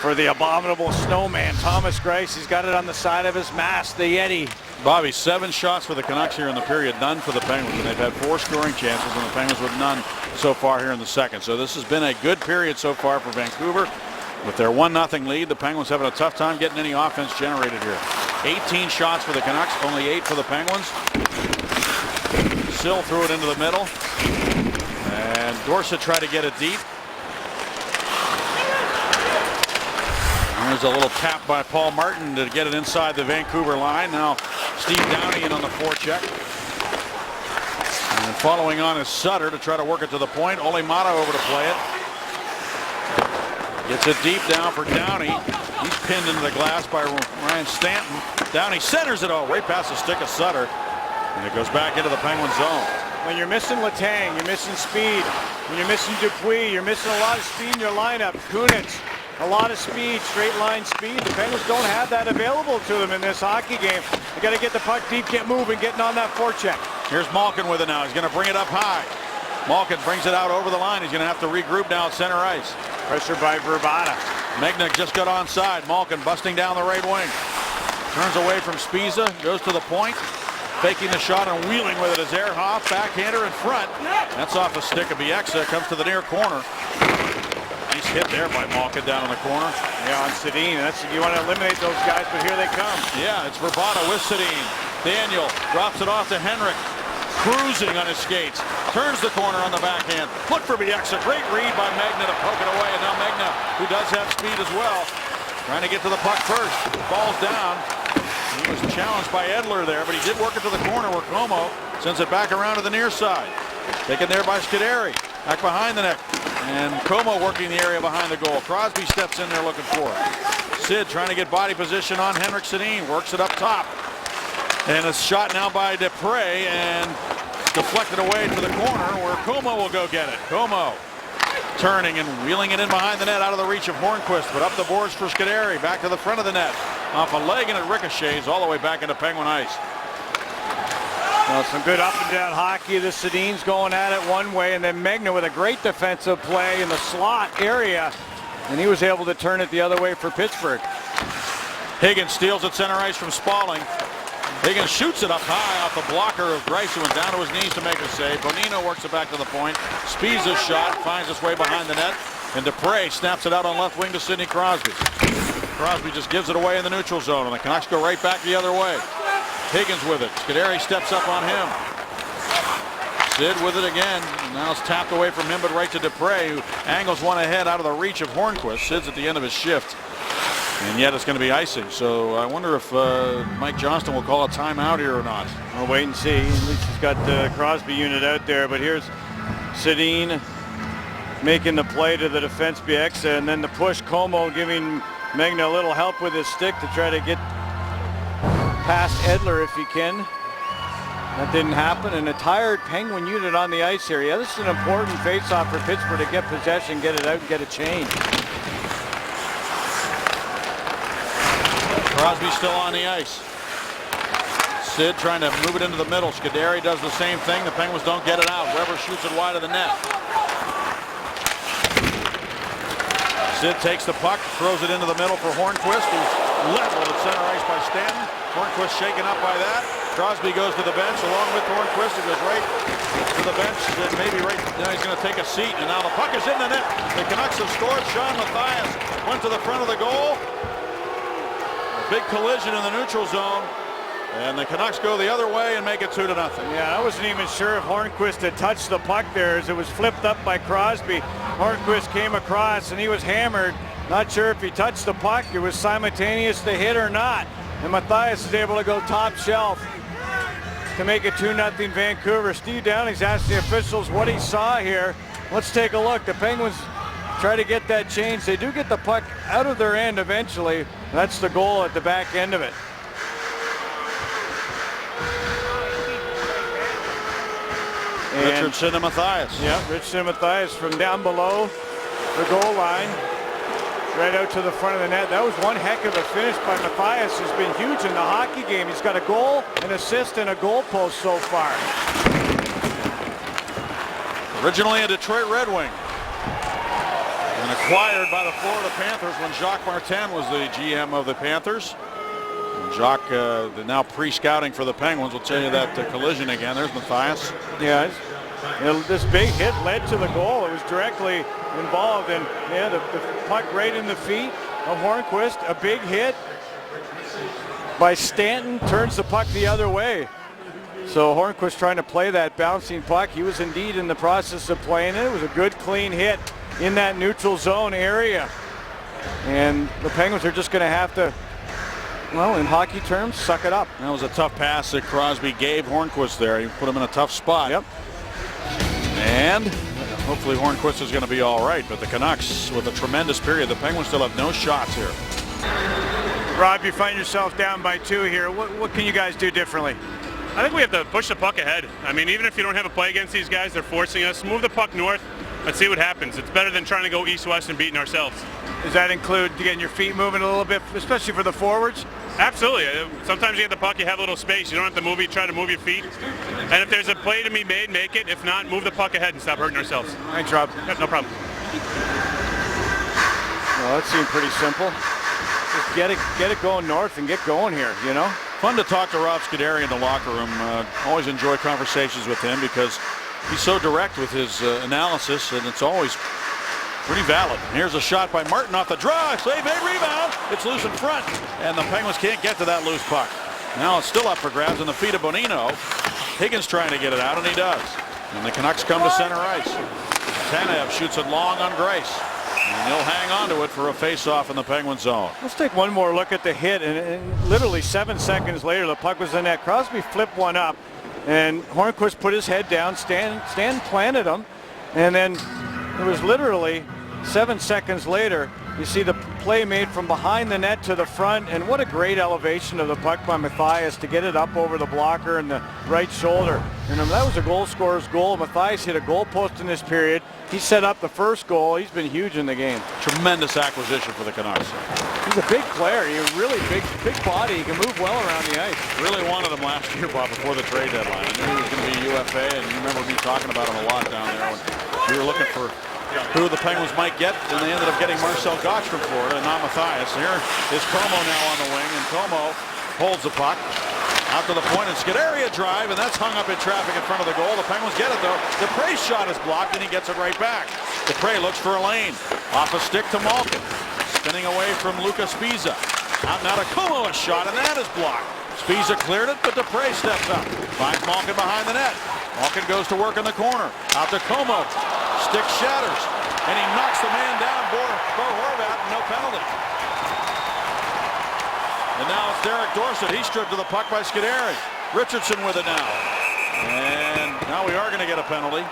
for the abominable snowman. Thomas Greiss, he's got it on the side of his mask, the Yeti. Bobby, 7 shots for the Canucks here in the period, none for the Penguins. And they've had 4 scoring chances, and the Penguins with none so far here in the second. So this has been a good period so far for Vancouver. With their 1-0 lead, the Penguins having a tough time getting any offense generated here. 18 shots for the Canucks, only 8 for the Penguins. Sill threw it into the middle. And Dorsett tried to get it deep. There's a little tap by Paul Martin to get it inside the Vancouver line. Now Steve Downey in on the forecheck. And following on is Sutter to try to work it to the point. Ole Mata over to play it. Gets it deep down for Downey. He's pinned into the glass by Ryan Stanton. Downey centers it right past the stick of Sutter. And it goes back into the Penguin zone. When you're missing Letang, you're missing speed. When you're missing Dupuis, you're missing a lot of speed in your lineup. Kunitz, a lot of speed, straight line speed. The Penguins don't have that available to them in this hockey game. They got to get the puck deep, get moving, getting on that forecheck. Here's Malkin with it now. He's going to bring it up high. Malkin brings it out over the line. He's going to have to regroup now at center ice. Pressure by Vrbata. Megna just got onside. Malkin busting down the right wing. Turns away from Spiza, goes to the point. Faking the shot and wheeling with it is Ehrhoff. Backhander in front. That's off the stick of Bieksa. Comes to the near corner. Nice hit there by Malkin down in the corner. Yeah, on Sedin. You want to eliminate those guys, but here they come. Yeah, it's Vrbata with Sedin. Daniel drops it off to Henrik. Cruising on his skates. Turns the corner on the backhand. Look for Bieksa. Great read by Megna to poke it away. And now Megna, who does have speed as well, trying to get to the puck first. Ball's down. He was challenged by Edler there, but he did work it to the corner where Como sends it back around to the near side. Taken there by Scuderi. Back behind the net. And Como working the area behind the goal. Crosby steps in there looking for it. Sid trying to get body position on Henrik Sedin. Works it up top. And a shot now by Dupre and deflected away to the corner where Como will go get it. Como turning and wheeling it in behind the net out of the reach of Hornquist, but up the boards for Scuderi. Back to the front of the net. Off a leg and it ricochets all the way back into Penguin ice. Well, some good up and down hockey. The Sedin's going at it one way, and then Megna with a great defensive play in the slot area, and he was able to turn it the other way for Pittsburgh. Higgins steals at center ice from Spaulding. Higgins shoots it up high off the blocker of Greiss, who went down to his knees to make a save. Bonino works it back to the point. Spiza's shot finds its way behind the net. And Dupre snaps it out on left wing to Sidney Crosby. Crosby just gives it away in the neutral zone, and the Canucks go right back the other way. Higgins with it. Scuderi steps up on him. Sid with it again. Now it's tapped away from him, but right to Dupre, who angles one ahead out of the reach of Hornquist. Sid's at the end of his shift. And yet it's going to be icing. So I wonder if Mike Johnston will call a timeout here or not. We'll wait and see. At least he's got the Crosby unit out there. But here's Sedin making the play to the defense Bieksa, and then the push. Como giving Megna a little help with his stick to try to get past Edler if he can. That didn't happen. And a tired Penguin unit on the ice here. Yeah, this is an important face-off for Pittsburgh to get possession, get it out, and get a change. Crosby still on the ice. Sid trying to move it into the middle. Scuderi does the same thing. The Penguins don't get it out. Weber shoots it wide of the net. Sid takes the puck, throws it into the middle for Hornqvist, who's leveled at center ice by Stanton. Hornqvist shaken up by that. Crosby goes to the bench along with Hornqvist. He goes right to the bench, and maybe right now he's going to take a seat. And now the puck is in the net. The Canucks have scored. Sean Mathias went to the front of the goal. A big collision in the neutral zone. And the Canucks go the other way and make it 2-0. Yeah, I wasn't even sure if Hornqvist had touched the puck there as it was flipped up by Crosby. Hornqvist came across and he was hammered. Not sure if he touched the puck. It was simultaneous to hit or not. And Mathias is able to go top shelf to make it 2-0 Vancouver. Steve Downing's asked the officials what he saw here. Let's take a look. The Penguins try to get that change. They do get the puck out of their end eventually. That's the goal at the back end of it. Richardson and Mathias. Yeah, Richardson and Mathias from down below the goal line, right out to the front of the net. That was one heck of a finish by Mathias. He's been huge in the hockey game. He's got a goal, an assist, and a goal post so far. Originally a Detroit Red Wing, and acquired by the Florida Panthers when Jacques Martin was the GM of the Panthers. Jacques, now pre-scouting for the Penguins, will tell you that collision again. There's Mathias. Yeah, this big hit led to the goal. It was directly involved, and yeah, the puck right in the feet of Hornqvist. A big hit by Stanton turns the puck the other way. So Hornqvist trying to play that bouncing puck. He was indeed in the process of playing it. It was a good clean hit in that neutral zone area. And the Penguins are just going to have to, well, in hockey terms, suck it up. That was a tough pass that Crosby gave Hornqvist there. He put him in a tough spot. Yep. And hopefully Hornqvist is going to be all right. But the Canucks, with a tremendous period, the Penguins still have no shots here. Rob, you find yourself down by 2 here. What can you guys do differently? I think we have to push the puck ahead. I mean, even if you don't have a play against these guys, they're forcing us. Move the puck north. Let's see what happens. It's better than trying to go east-west and beating ourselves. Does that include getting your feet moving a little bit, especially for the forwards? Absolutely. Sometimes you get the puck, you have a little space. You don't have to move. You try to move your feet. And if there's a play to be made, make it. If not, move the puck ahead and stop hurting ourselves. Thanks, Rob. Yep, no problem. Well, that seemed pretty simple. Just get it going north and get going here, you know? Fun to talk to Rob Scuderi in the locker room. Always enjoy conversations with him because he's so direct with his analysis, and it's always pretty valid. Here's a shot by Martin off the draw. Save, made, rebound. It's loose in front, and the Penguins can't get to that loose puck. Now it's still up for grabs in the feet of Bonino. Higgins trying to get it out, and he does. And the Canucks come to center ice. Tanev shoots it long on Grace, and he'll hang on to it for a face-off in the Penguin zone. Let's take one more look at the hit, and literally 7 seconds later, the puck was in net. Crosby flipped one up, and Hornqvist put his head down. Stan planted him, and then it was literally 7 seconds later, you see the play made from behind the net to the front, and what a great elevation of the puck by Mathias to get it up over the blocker and the right shoulder. And that was a goal scorer's goal. Mathias hit a goal post in this period. He set up the first goal. He's been huge in the game. Tremendous acquisition for the Canucks. He's a big player. He's a really big body. He can move well around the ice. Really wanted him last year, Bob, before the trade deadline. I knew he was going to be a UFA, and you remember me talking about him a lot down there when we were looking for who the Penguins might get, and they ended up getting Marcel Gottsch from Florida and not Mathias. Here is Como now on the wing, and Como holds the puck out to the point, and Scuderi drive, and that's hung up in traffic in front of the goal. The Penguins get it, though. Dupre's shot is blocked, and he gets it right back. Dupre looks for a lane. Off a stick to Malkin. Spinning away from Luca Spiza. Out now to Como, a shot, and that is blocked. Spiza cleared it, but Dupre steps up. Finds Malkin behind the net. Malkin goes to work in the corner. Out to Como. Stick shatters, and he knocks the man down, Bo Horvat, no penalty. And now it's Derek Dorsett. He's stripped to the puck by Scuderi. Richardson with it now. And now we are going to get a penalty.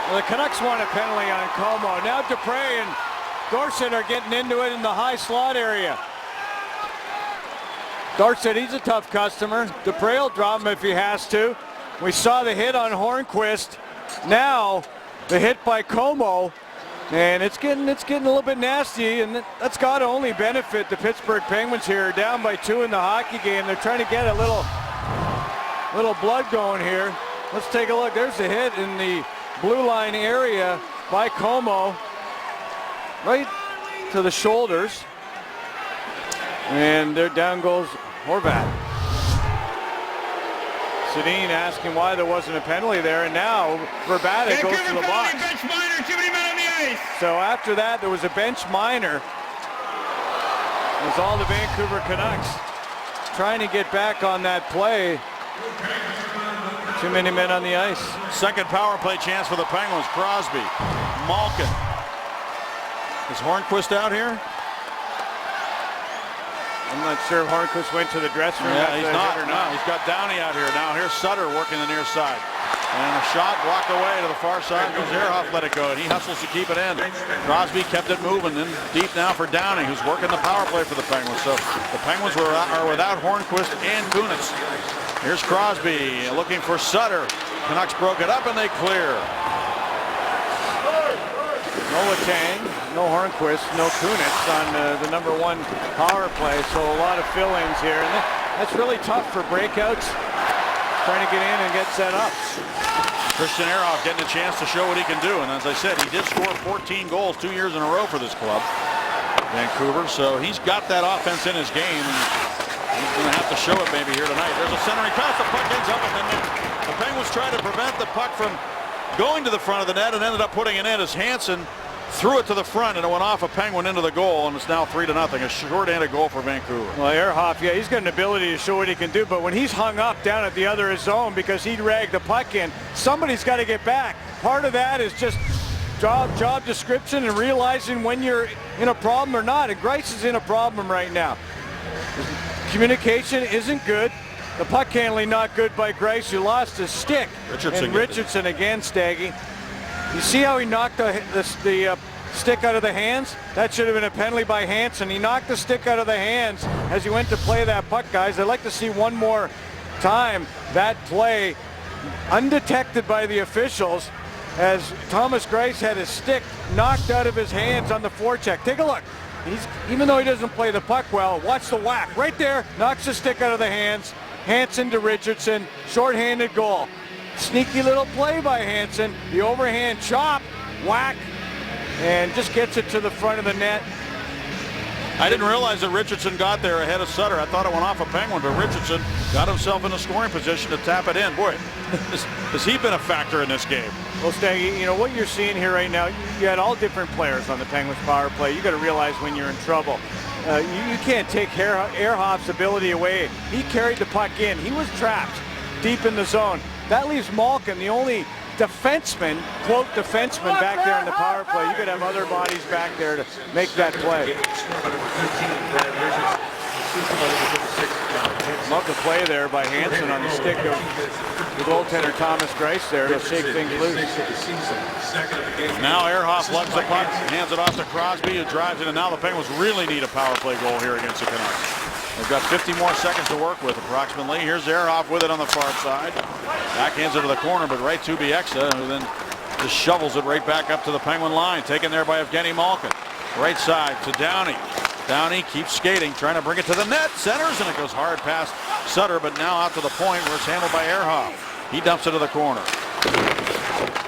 Well, the Canucks want a penalty on Como. Now Dupre and Dorsett are getting into it in the high slot area. Dorsett, he's a tough customer. Dupre will drop him if he has to. We saw the hit on Hornqvist. Now the hit by Como. And it's getting a little bit nasty, and that's got to only benefit the Pittsburgh Penguins here. Down by 2 in the hockey game. They're trying to get a little blood going here. Let's take a look. There's a hit in the blue line area by Como, right to the shoulders. And there down goes Horvat. Sedin asking why there wasn't a penalty there, and now Vrbata goes to the box. Bench minor, too many men on the ice. So after that, there was a bench minor. It was all the Vancouver Canucks trying to get back on that play. Too many men on the ice. Second power play chance for the Penguins. Crosby, Malkin. Is Hornquist out here? I'm not sure if Hornquist went to the dressing room. Yeah, he's not. No, he's got Downey out here. Now here's Sutter working the near side. And a shot blocked away to the far side. Goes Ehrhoff, let it go, and he hustles to keep it in. Crosby kept it moving, and deep now for Downey, who's working the power play for the Penguins. So the Penguins are without Hornquist and Kunitz. Here's Crosby looking for Sutter. Canucks broke it up, and they clear. No Letang, no Hornquist, no Kunitz on the number 1 power play. So a lot of fill-ins here, and that's really tough for breakouts. Trying to get in and get set up. Christian Ehrhoff getting a chance to show what he can do, and as I said, he did score 14 goals 2 years in a row for this club, Vancouver. So he's got that offense in his game, and he's going to have to show it maybe here tonight. There's a centering pass. The puck ends up, and then the Penguins try to prevent the puck from going to the front of the net and ended up putting it in as Hansen threw it to the front, and it went off a Penguin into the goal, and it's now 3-0. A short-handed goal for Vancouver. Well, Ehrhoff, yeah, he's got an ability to show what he can do, but when he's hung up down at the other zone because he dragged the puck in, somebody's got to get back. Part of that is just job description and realizing when you're in a problem or not. And Greiss is in a problem right now. Communication isn't good. The puck handling not good by Greiss, who lost his stick. Richardson again, Staggy. You see how he knocked the stick out of the hands? That should have been a penalty by Hansen. He knocked the stick out of the hands as he went to play that puck, guys. I'd like to see one more time that play undetected by the officials as Thomas Greiss had his stick knocked out of his hands on the forecheck. Take a look. Even though he doesn't play the puck well, watch the whack. Right there, knocks the stick out of the hands. Hansen to Richardson, shorthanded goal. Sneaky little play by Hansen. The overhand chop, whack, and just gets it to the front of the net. I didn't realize that Richardson got there ahead of Sutter. I thought it went off a Penguin, but Richardson got himself in a scoring position to tap it in. Boy, has he been a factor in this game? Well, Staggy, you know what you're seeing here right now, you had all different players on the Penguins power play. You got to realize when you're in trouble. You can't take Ehrhoff's ability away. He carried the puck in. He was trapped deep in the zone. That leaves Malkin, the only defenseman, quote defenseman, back there in the power play. You could have other bodies back there to make that play. Love the play there by Hansen on the stick of the goaltender Thomas Greiss there to shake things loose. Now Ehrhoff lugs the puck, hands it off to Crosby, who drives it, and now the Penguins really need a power play goal here against the Canucks. They've got 50 more seconds to work with, approximately. Here's Ehrhoff with it on the far side. Backhands it to the corner, but right to Bieksa, who then just shovels it right back up to the Penguin line. Taken there by Evgeny Malkin. Right side to Downey. Downey keeps skating, trying to bring it to the net. Centers, and it goes hard past Sutter, but now out to the point where it's handled by Ehrhoff. He dumps it to the corner.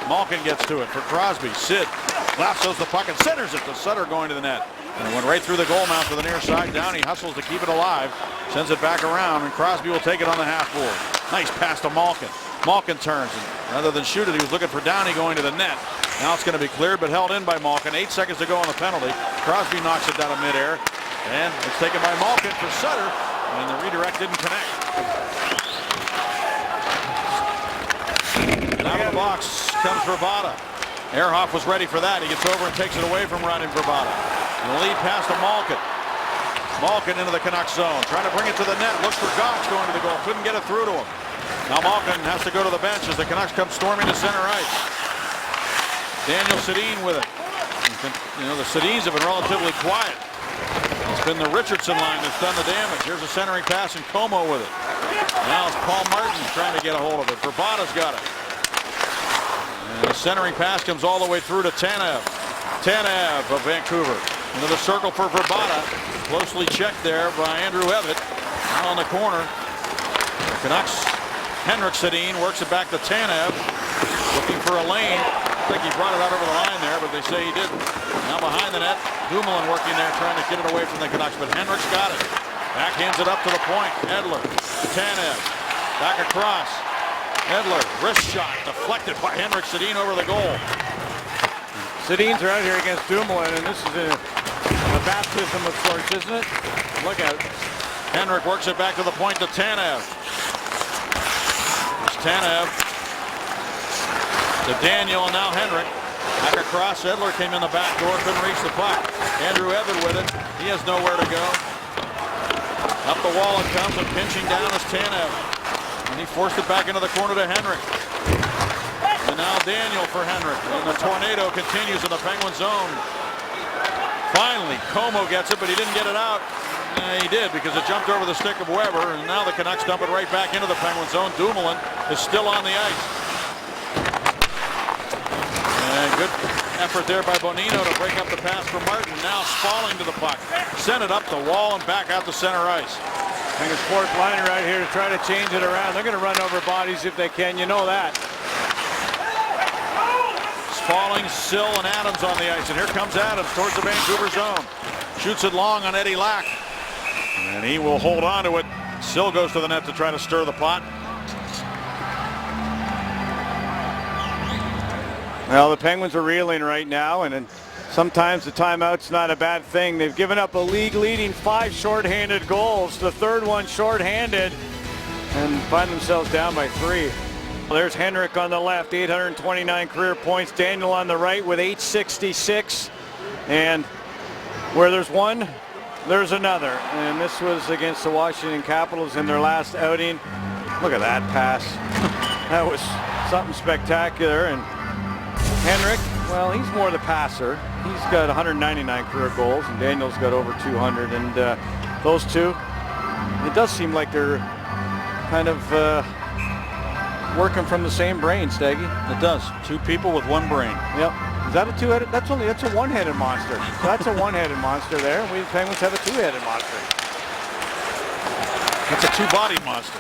Malkin gets to it for Crosby. Sid lassos the puck and centers it to Sutter going to the net. And it went right through the goal mouth to the near side. Downey hustles to keep it alive. Sends it back around, and Crosby will take it on the half board. Nice pass to Malkin. Malkin turns, and rather than shoot it, he was looking for Downey going to the net. Now it's going to be cleared, but held in by Malkin. 8 seconds to go on the penalty. Crosby knocks it down in midair, and it's taken by Malkin for Sutter, and the redirect didn't connect. And out of the box comes Vrbata. Ehrhoff was ready for that. He gets over and takes it away from Radim Vrbata. And the lead pass to Malkin. Malkin into the Canucks zone. Trying to bring it to the net. Looks for Gotch going to the goal. Couldn't get it through to him. Now Malkin has to go to the bench as the Canucks come storming to center ice. Daniel Sedin with it. You know, the Sedins have been relatively quiet. It's been the Richardson line that's done the damage. Here's a centering pass and Como with it. Now it's Paul Martin trying to get a hold of it. Vrbata's got it. And the centering pass comes all the way through to Tanev. Tanev of Vancouver into the circle for Vrbata. Closely checked there by Andrew Evatt. Now on the corner. The Canucks. Henrik Sedin works it back to Tanev. Looking for a lane. I think he brought it out over the line there, but they say he didn't. Now behind the net. Dumoulin working there trying to get it away from the Canucks, but Henrik's got it. Backhands it up to the point. Edler. Tanev. Back across. Edler. Wrist shot deflected by Henrik Sedin over the goal. Sedin's out here against Dumoulin, and this is a baptism of sorts, isn't it? Look out. Henrik works it back to the point to Tanev. It's Tanev to Daniel, and now Henrik. Back across. Edler came in the back door, couldn't reach the puck. Andrew Evatt with it. He has nowhere to go. Up the wall it comes, and pinching down is Tanev. And he forced it back into the corner to Henrik. And now Daniel for Henrik. And the tornado continues in the Penguin zone. Finally, Como gets it, but he didn't get it out. He did, because it jumped over the stick of Weber, and now the Canucks dump it right back into the Penguin zone. Dumoulin is still on the ice. And good effort there by Bonino to break up the pass for Martin. Now Spalling to the puck. Sent it up the wall and back out to center ice. I think it's fourth liner right here to try to change it around. They're going to run over bodies if they can. You know that. Spalling, Sill, and Adams on the ice. And here comes Adams towards the Vancouver zone. Shoots it long on Eddie Lack. And he will hold on to it. Sill goes to the net to try to stir the pot. Well, the Penguins are reeling right now, and sometimes the timeout's not a bad thing. They've given up a league-leading 5 shorthanded goals. The third one shorthanded, and find themselves down by 3. Well, there's Henrik on the left, 829 career points. Daniel on the right with 866. And where there's one, there's another. And this was against the Washington Capitals in their last outing. Look at that pass. That was something spectacular. And Henrik, well, he's more the passer. He's got 199 career goals, and Daniel's got over 200. And those two, it does seem like they're kind of working from the same brain, Staggy. It does. 2 people with 1 brain. Yep. Is that a two-headed? That's a one-headed monster. So that's a one-headed monster there. We Penguins have a 2-headed monster. That's a 2-bodied monster.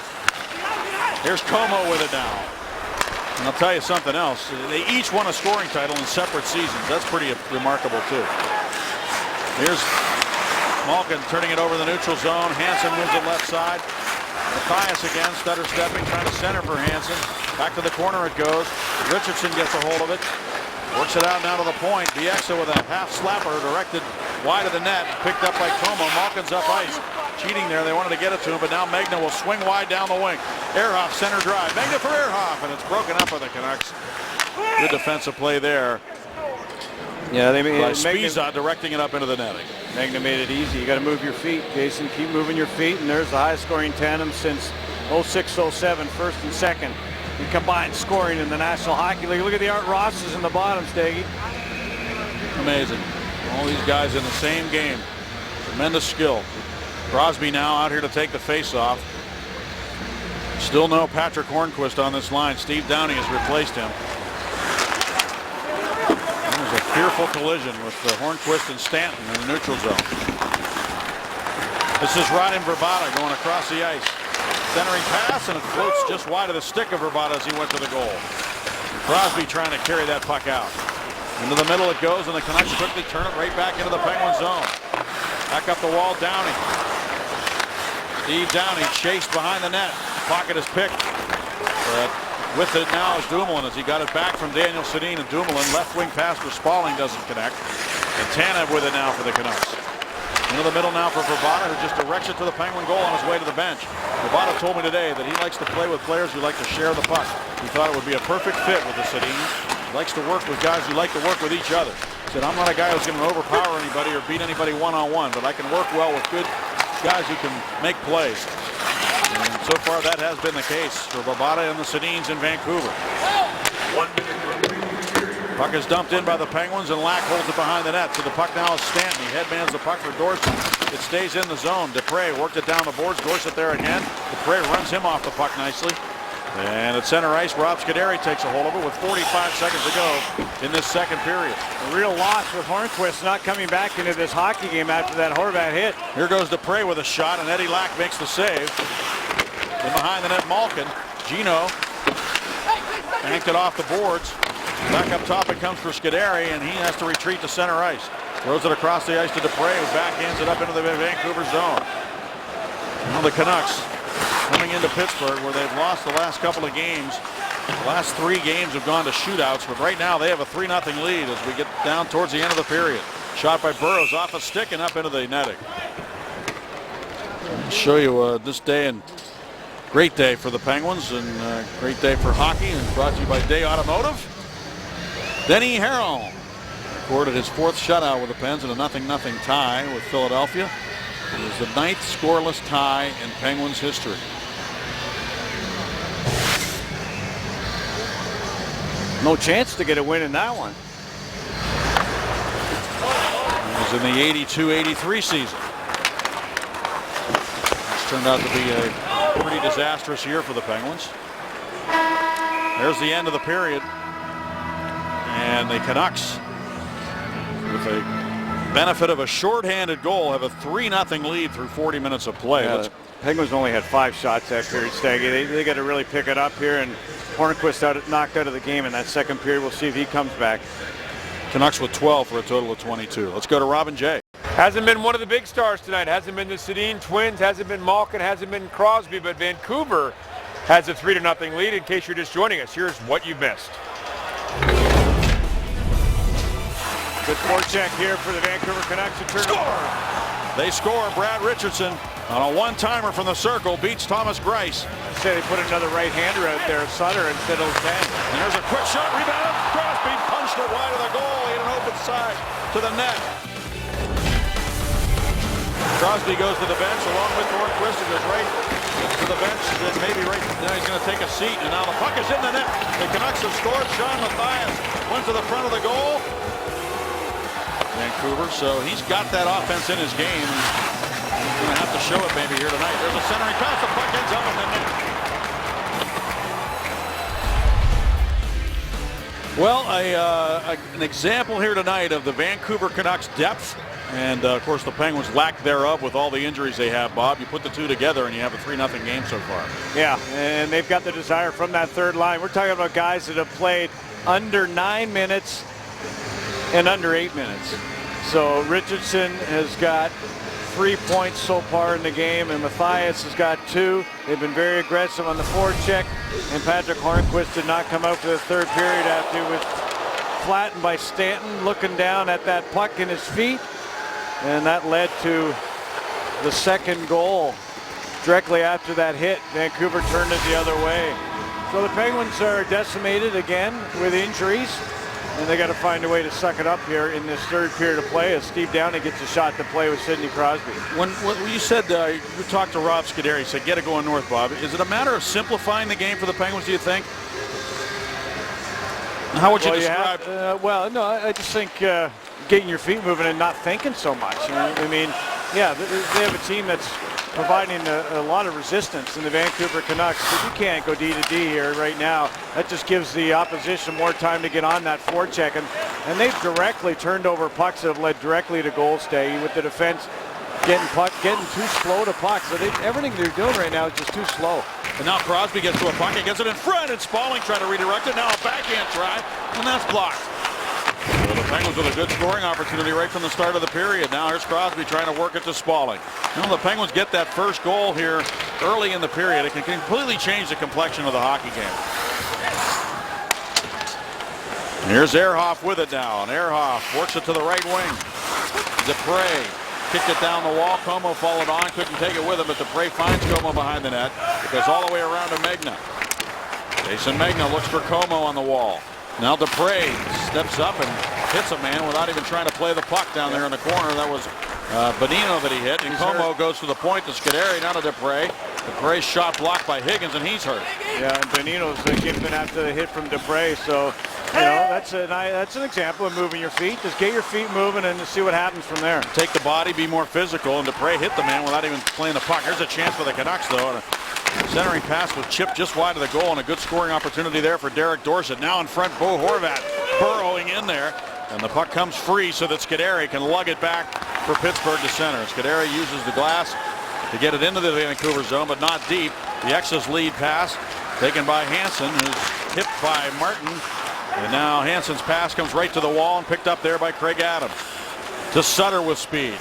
Here's Como with it now. And I'll tell you something else. They each won a scoring title in separate seasons. That's pretty remarkable, too. Here's Malkin turning it over the neutral zone. Hansen moves it left side. Mathias again, stutter stepping, trying to center for Hansen. Back to the corner it goes. Richardson gets a hold of it. Works it out now to the point. Bieksa with a half slapper directed wide of the net. Picked up by Como. Malkin's up ice. Cheating there. They wanted to get it to him, but now Magna will swing wide down the wing. Ehrhoff center drive. Magna for Ehrhoff, and it's broken up by the Canucks. Good defensive play there. Yeah, they made Spiza directing it up into the netting. Magna made it easy. You got to move your feet, Jason. Keep moving your feet, and there's the highest scoring tandem since 06-07, first and second. In combined scoring in the National Hockey League. Look at the Art Rosses in the bottom, Staggy. Amazing. All these guys in the same game. Tremendous skill. Crosby now out here to take the face-off. Still no Patrick Hornquist on this line. Steve Downing has replaced him. There's a fearful collision with Hornquist and Stanton in the neutral zone. This is Radim Vrbata going across the ice. Centering pass, and it floats just wide of the stick of Vrbata as he went to the goal. Crosby trying to carry that puck out. Into the middle it goes, and the Canucks quickly turn it right back into the Penguin zone. Back up the wall, Downing. Steve Downing chased behind the net. Pocket is picked. But with it now is Dumoulin as he got it back from Daniel Sedin, and Dumoulin left wing pass for Spalling doesn't connect. And Tanev with it now for the Canucks. Into the middle now for Vrbata, who just directs it to the Penguin goal on his way to the bench. Vrbata told me today that he likes to play with players who like to share the puck. He thought it would be a perfect fit with the Sedins. He likes to work with guys who like to work with each other. He said, I'm not a guy who's going to overpower anybody or beat anybody one-on-one, but I can work well with good guys who can make plays. And so far that has been the case for Vrbata and the Sedins in Vancouver. 1 minute. Puck is dumped in by the Penguins, and Lack holds it behind the net. So the puck now is Stanton. He headmans the puck for Dorsett. It stays in the zone. Dupre worked it down the boards. Dorsett there again. Dupre runs him off the puck nicely. And at center ice, Rob Scuderi takes a hold of it with 45 seconds to go in this second period. A real loss with Hornquist not coming back into this hockey game after that Horvat hit. Here goes Dupre with a shot, and Eddie Lack makes the save. Then behind the net, Malkin. Gino banked it off the boards. Back up top it comes for Scuderi, and he has to retreat to center ice. Throws it across the ice to Dupre, who backhands it up into the Vancouver zone. Now the Canucks coming into Pittsburgh, where they've lost the last couple of games. The last 3 games have gone to shootouts, but right now they have a 3-0 lead as we get down towards the end of the period. Shot by Burrows off a stick and up into the netting. I'll show you this day, and great day for the Penguins, and great day for hockey, and brought to you by Day Automotive. Denny Harrell recorded his 4th shutout with the Pens in a 0-0 tie with Philadelphia. It was the 9th scoreless tie in Penguins history. No chance to get a win in that one. It was in the 82-83 season. It's turned out to be a pretty disastrous year for the Penguins. There's the end of the period. And the Canucks, with a benefit of a shorthanded goal, have a 3-0 lead through 40 minutes of play. Yeah, the Penguins only had 5 shots that period, Staggy. They got to really pick it up here, and Hornquist knocked out of the game in that second period. We'll see if he comes back. Canucks with 12 for a total of 22. Let's go to Robin J. Hasn't been one of the big stars tonight. Hasn't been the Sedin twins. Hasn't been Malkin. Hasn't been Crosby. But Vancouver has a 3-0 lead. In case you're just joining us, here's what you missed. Good forecheck here for the Vancouver Canucks to turn over. They score. Brad Richardson on a one-timer from the circle beats Thomas Greiss. Say they put another right-hander out there, Sutter, instead of Ken. And there's a quick shot, rebound. Crosby punched it wide of the goal. He had an open side to the net. Crosby goes to the bench along with Hornquist, and goes right to the bench. And maybe right now he's going to take a seat. And now the puck is in the net. The Canucks have scored. Sean Mathias went to the front of the goal. Vancouver, so he's got that offense in his game. He's going to have to show it maybe here tonight. There's a centering pass. The puck ends up in the net. Well, an example here tonight of the Vancouver Canucks depth, and of course the Penguins lack thereof with all the injuries they have, Bob. You put the two together and you have a 3-0 game so far. Yeah, and they've got the desire from that third line. We're talking about guys that have played under 9 minutes and under 8 minutes. So Richardson has got 3 points so far in the game, and Mathias has got 2. They've been very aggressive on the forecheck, and Patrick Hornquist did not come out for the third period after he was flattened by Stanton looking down at that puck in his feet, and that led to the second goal. Directly after that hit, Vancouver turned it the other way. So the Penguins are decimated again with injuries, and they got to find a way to suck it up here in this third period of play as Steve Downey gets a shot to play with Sidney Crosby. When you said you talked to Rob Scuderi, you said get it going north, Bob. Is it a matter of simplifying the game for the Penguins, do you think? How would you describe? No, I just think getting your feet moving and not thinking so much. I mean, yeah, they have a team that's providing a lot of resistance in the Vancouver Canucks, but you can't go D to D here right now. That just gives the opposition more time to get on that forecheck, and they've directly turned over pucks that have led directly to goal, Stay, with the defense getting too slow to pucks. So everything they're doing right now is just too slow. And now Crosby gets to a puck, he gets it in front, and Spalling trying to redirect it. Now a backhand try, and that's blocked. So the Penguins with a good scoring opportunity right from the start of the period. Now here's Crosby trying to work it to Spalling. Now the Penguins get that first goal here early in the period. It can completely change the complexion of the hockey game. Here's Ehrhoff with it now, and Ehrhoff works it to the right wing. Dupre kicked it down the wall. Como followed on, couldn't take it with him, but Dupre finds Como behind the net. It goes all the way around to Megna. Jason Megna looks for Como on the wall. Now Dupre steps up and hits a man without even trying to play the puck down there in the corner. That was Bonino that he hit, and Como goes to the point to Scuderi, not to Dupre. Dupre's shot blocked by Higgins, and he's hurt. Yeah, and Bonino's given after the hit from Dupre, so that's an example of moving your feet. Just get your feet moving and see what happens from there. Take the body, be more physical, and Dupre hit the man without even playing the puck. There's a chance for the Canucks, though. Centering pass was chipped just wide of the goal, and a good scoring opportunity there for Derek Dorsett. Now in front, Bo Horvat burrowing in there, and the puck comes free so that Scuderi can lug it back for Pittsburgh to center. Scuderi uses the glass to get it into the Vancouver zone, but not deep. The X's lead pass taken by Hansen, who's hit by Martin, and now Hansen's pass comes right to the wall and picked up there by Craig Adams. To Sutter with speed.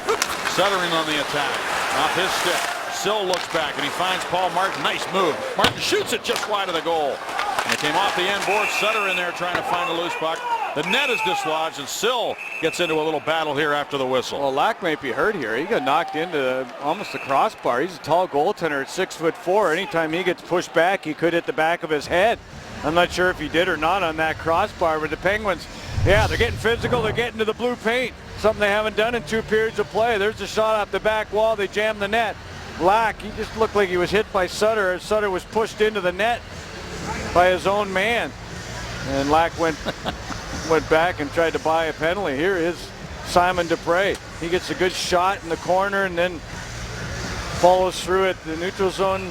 Sutter in on the attack. Off his stick. Sill looks back and he finds Paul Martin. Nice move. Martin shoots it just wide of the goal. And it came off the end board. Sutter in there trying to find a loose puck. The net is dislodged and Sill gets into a little battle here after the whistle. Well, Lack might be hurt here. He got knocked into almost the crossbar. He's a tall goaltender at 6'4". Anytime he gets pushed back, he could hit the back of his head. I'm not sure if he did or not on that crossbar, but the Penguins, yeah, they're getting physical. They're getting to the blue paint. Something they haven't done in 2 periods of play. There's a shot off the back wall. They jammed the net. Lack, he just looked like he was hit by Sutter. Sutter was pushed into the net by his own man. And Lack went back and tried to buy a penalty. Here is Simon Dupre. He gets a good shot in the corner and then follows through at the neutral zone.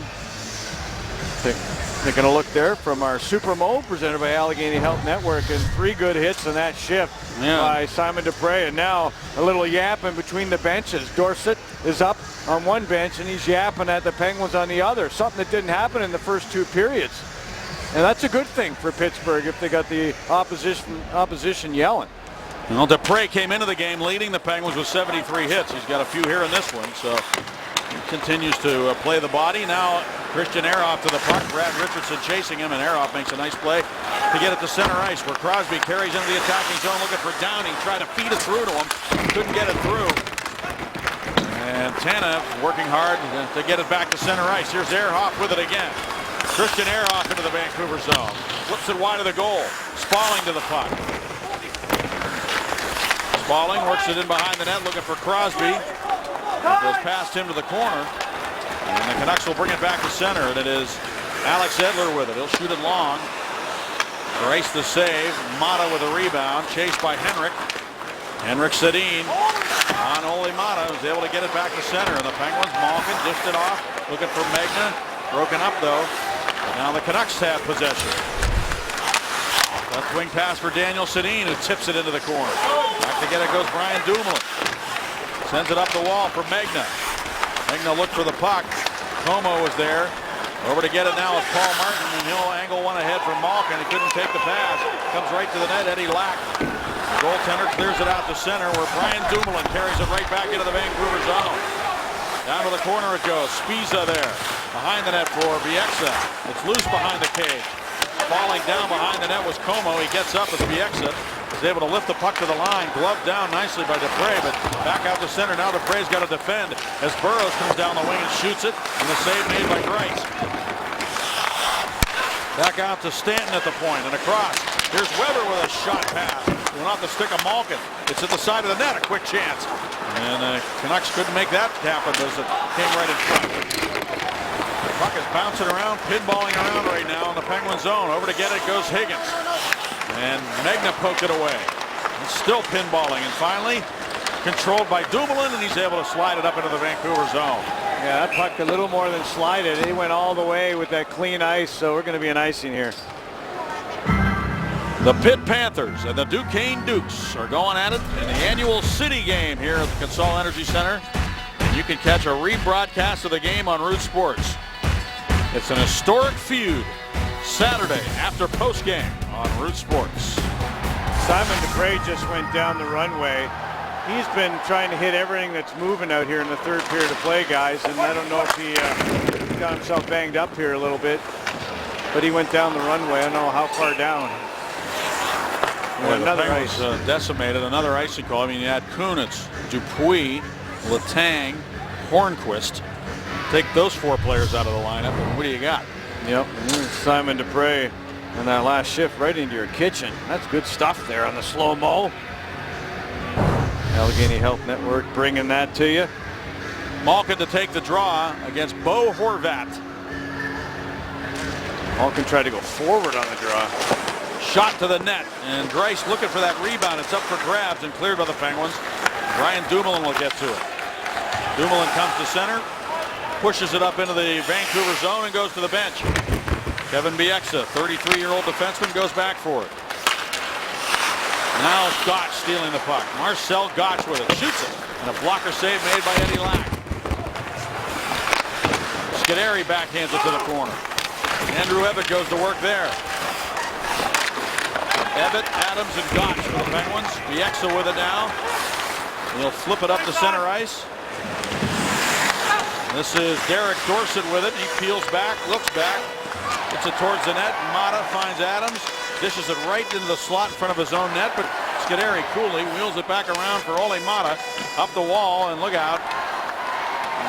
Taking a look there from our Super Mo presented by Allegheny Health Network, and 3 good hits in that shift by Simon Dupre. And now a little yapping between the benches. Dorsett is up on one bench and he's yapping at the Penguins on the other. Something that didn't happen in the first 2 periods. And that's a good thing for Pittsburgh if they got the opposition yelling. Well, Dupre came into the game leading the Penguins with 73 hits. He's got a few here in this one, so he continues to play the body. Now Christian Ehrhoff to the puck. Brad Richardson chasing him, and Ehrhoff makes a nice play to get it to center ice, where Crosby carries into the attacking zone looking for Downing. Tried to feed it through to him. Couldn't get it through. And Tanev working hard to get it back to center ice. Here's Ehrhoff with it again. Christian Ehrhoff into the Vancouver zone. Flips it wide of the goal. Spalling to the puck. Spalling works it in behind the net looking for Crosby. It goes past him to the corner. And the Canucks will bring it back to center. And it is Alex Edler with it. He'll shoot it long. Grace the save. Mata with a rebound. Chased by Henrik. Henrik Sedin on Ole Mata. Was able to get it back to center. And the Penguins, Malkin dished it off. Looking for Magna. Broken up though. And now the Canucks have possession. Left wing pass for Daniel Sedin, who tips it into the corner. Back to get it goes Brian Dumoulin. Sends it up the wall for Magna. Magna looked for the puck. Como was there. Over to get it now is Paul Martin, and he'll angle one ahead from Malkin. He couldn't take the pass. Comes right to the net. Eddie Lack. The goaltender clears it out to center, where Brian Dumoulin carries it right back into the Vancouver zone. Down to the corner it goes. Spiza there. Behind the net for Bieksa. It's loose behind the cage. Falling down behind the net was Como. He gets up as Bieksa is able to lift the puck to the line. Gloved down nicely by Dupre, but back out to center. Now Dupre's got to defend as Burrows comes down the wing and shoots it. And the save made by Grice. Back out to Stanton at the point and across. Here's Weber with a shot pass. Went off the stick of Malkin. It's at the side of the net. A quick chance. And Canucks couldn't make that happen as it came right in front. The puck is bouncing around, pinballing around right now in the Penguin zone. Over to get it goes Higgins. And Magna poked it away. It's still pinballing. And finally, controlled by Dumoulin, and he's able to slide it up into the Vancouver zone. Yeah, that puck a little more than slide it. He went all the way with that clean ice, so we're going to be an icing here. The Pitt Panthers and the Duquesne Dukes are going at it in the annual city game here at the Consol Energy Center. And you can catch a rebroadcast of the game on Root Sports. It's an historic feud Saturday after postgame on Root Sports. Simon Dupre just went down the runway. He's been trying to hit everything that's moving out here in the third period of play, guys, and I don't know if he got himself banged up here a little bit, but he went down the runway. I don't know how far down. Another ice decimated. Another icing call. I mean, you had Kunitz, Dupuis, Letang, Hornquist. Take those 4 players out of the lineup, and what do you got? Yep, and there's Simon Dupre on that last shift right into your kitchen. That's good stuff there on the slow-mo. Allegheny Health Network bringing that to you. Malkin to take the draw against Bo Horvat. Malkin tried to go forward on the draw. Shot to the net, and Grice looking for that rebound. It's up for grabs and cleared by the Penguins. Brian Dumoulin will get to it. Dumoulin comes to center. pushes it up into the Vancouver zone and goes to the bench. Kevin Bieksa, 33-year-old defenseman, goes back for it. Now Gotch stealing the puck. Marcel Gotch with it, shoots it, and a blocker save made by Eddie Lack. Scuderi backhands it to the corner. Andrew Ebbett goes to work there. Ebbett, Adams, and Gotch for the Penguins. Bieksa with it now. He'll flip it up to center ice. This is Derek Dorsett with it. He peels back, looks back, gets it towards the net. Mata finds Adams, dishes it right into the slot in front of his own net, but Scuderi coolly wheels it back around for Ole Mata up the wall, and look out.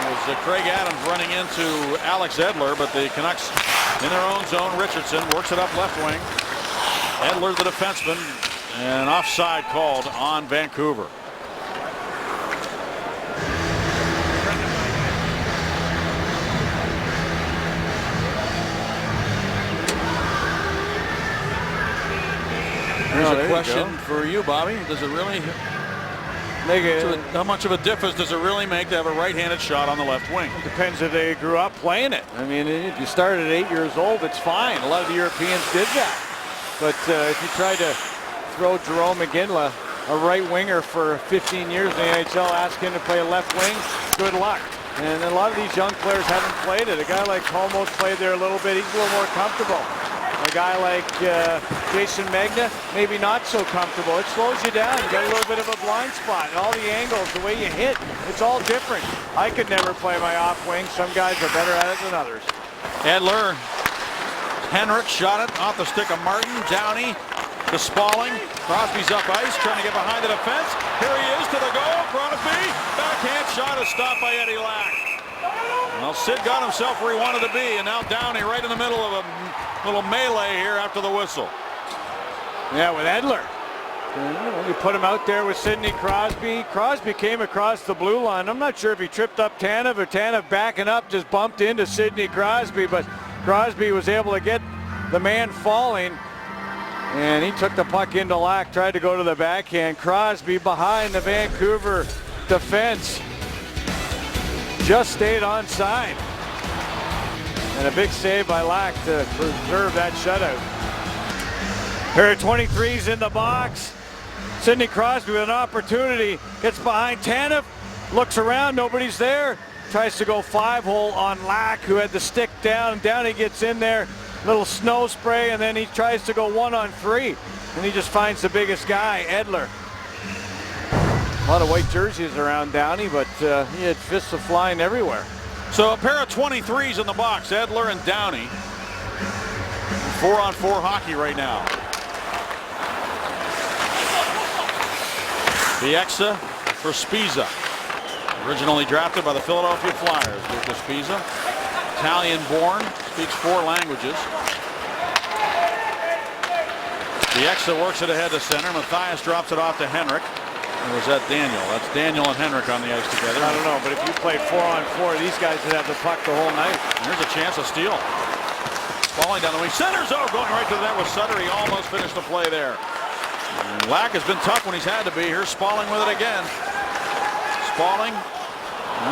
It was Craig Adams running into Alex Edler, but the Canucks in their own zone. Richardson works it up left wing. Edler, the defenseman, and an offside called on Vancouver. Here's a question for you, Bobby. Does it really make how much of a difference does it really make to have a right-handed shot on the left wing? It depends if they grew up playing it. I mean, if you started at 8 years old, it's fine. A lot of the Europeans did that. But if you try to throw Jerome McGinley, a right winger for 15 years in the NHL, ask him to play left wing, good luck. And a lot of these young players haven't played it. A guy like Holmo's played there a little bit. He's a little more comfortable. A guy like Jason Magna, maybe not so comfortable. It slows you down. You got a little bit of a blind spot. And all the angles, the way you hit, it's all different. I could never play my off wing. Some guys are better at it than others. Edler. Henrik shot it off the stick of Martin. Downey to Spalling. Crosby's up ice, trying to get behind the defense. Here he is to the goal. Crosby. Backhand shot is stopped by Eddie Lack. Well, Sid got himself where he wanted to be, and now Downey right in the middle of a little melee here after the whistle. Yeah, with Edler. You put him out there with Sidney Crosby. Crosby came across the blue line. I'm not sure if he tripped up Tanev or Tanev backing up just bumped into Sidney Crosby, but Crosby was able to get the man falling, and he took the puck into Lack, tried to go to the backhand. Crosby behind the Vancouver defense. Just stayed onside. And a big save by Lack to preserve that shutout. Here are 23s in the box. Sidney Crosby with an opportunity. Gets behind Tanev. Looks around. Nobody's there. Tries to go 5-hole on Lack, who had the stick down. Downey gets in there. Little snow spray. And then he tries to go 1-on-3. And he just finds the biggest guy, Edler. A lot of white jerseys around Downey, but he had fists of flying everywhere. So a pair of 23s in the box, Edler and Downey. 4-on-4 hockey right now. Bieksa for Spiza. Originally drafted by the Philadelphia Flyers. Lucas Spiza, Italian-born, speaks 4 languages. Bieksa works it ahead to center. Matthias drops it off to Henrik. Or was that Daniel? That's Daniel and Henrik on the ice together. I don't know, but if you play 4-on-4, these guys would have the puck the whole night. Here's a chance of steal. Falling down the wing. Center's going right to the net with Sutter. He almost finished the play there. And Lack has been tough when he's had to be. Here's Spalling with it again. Spalling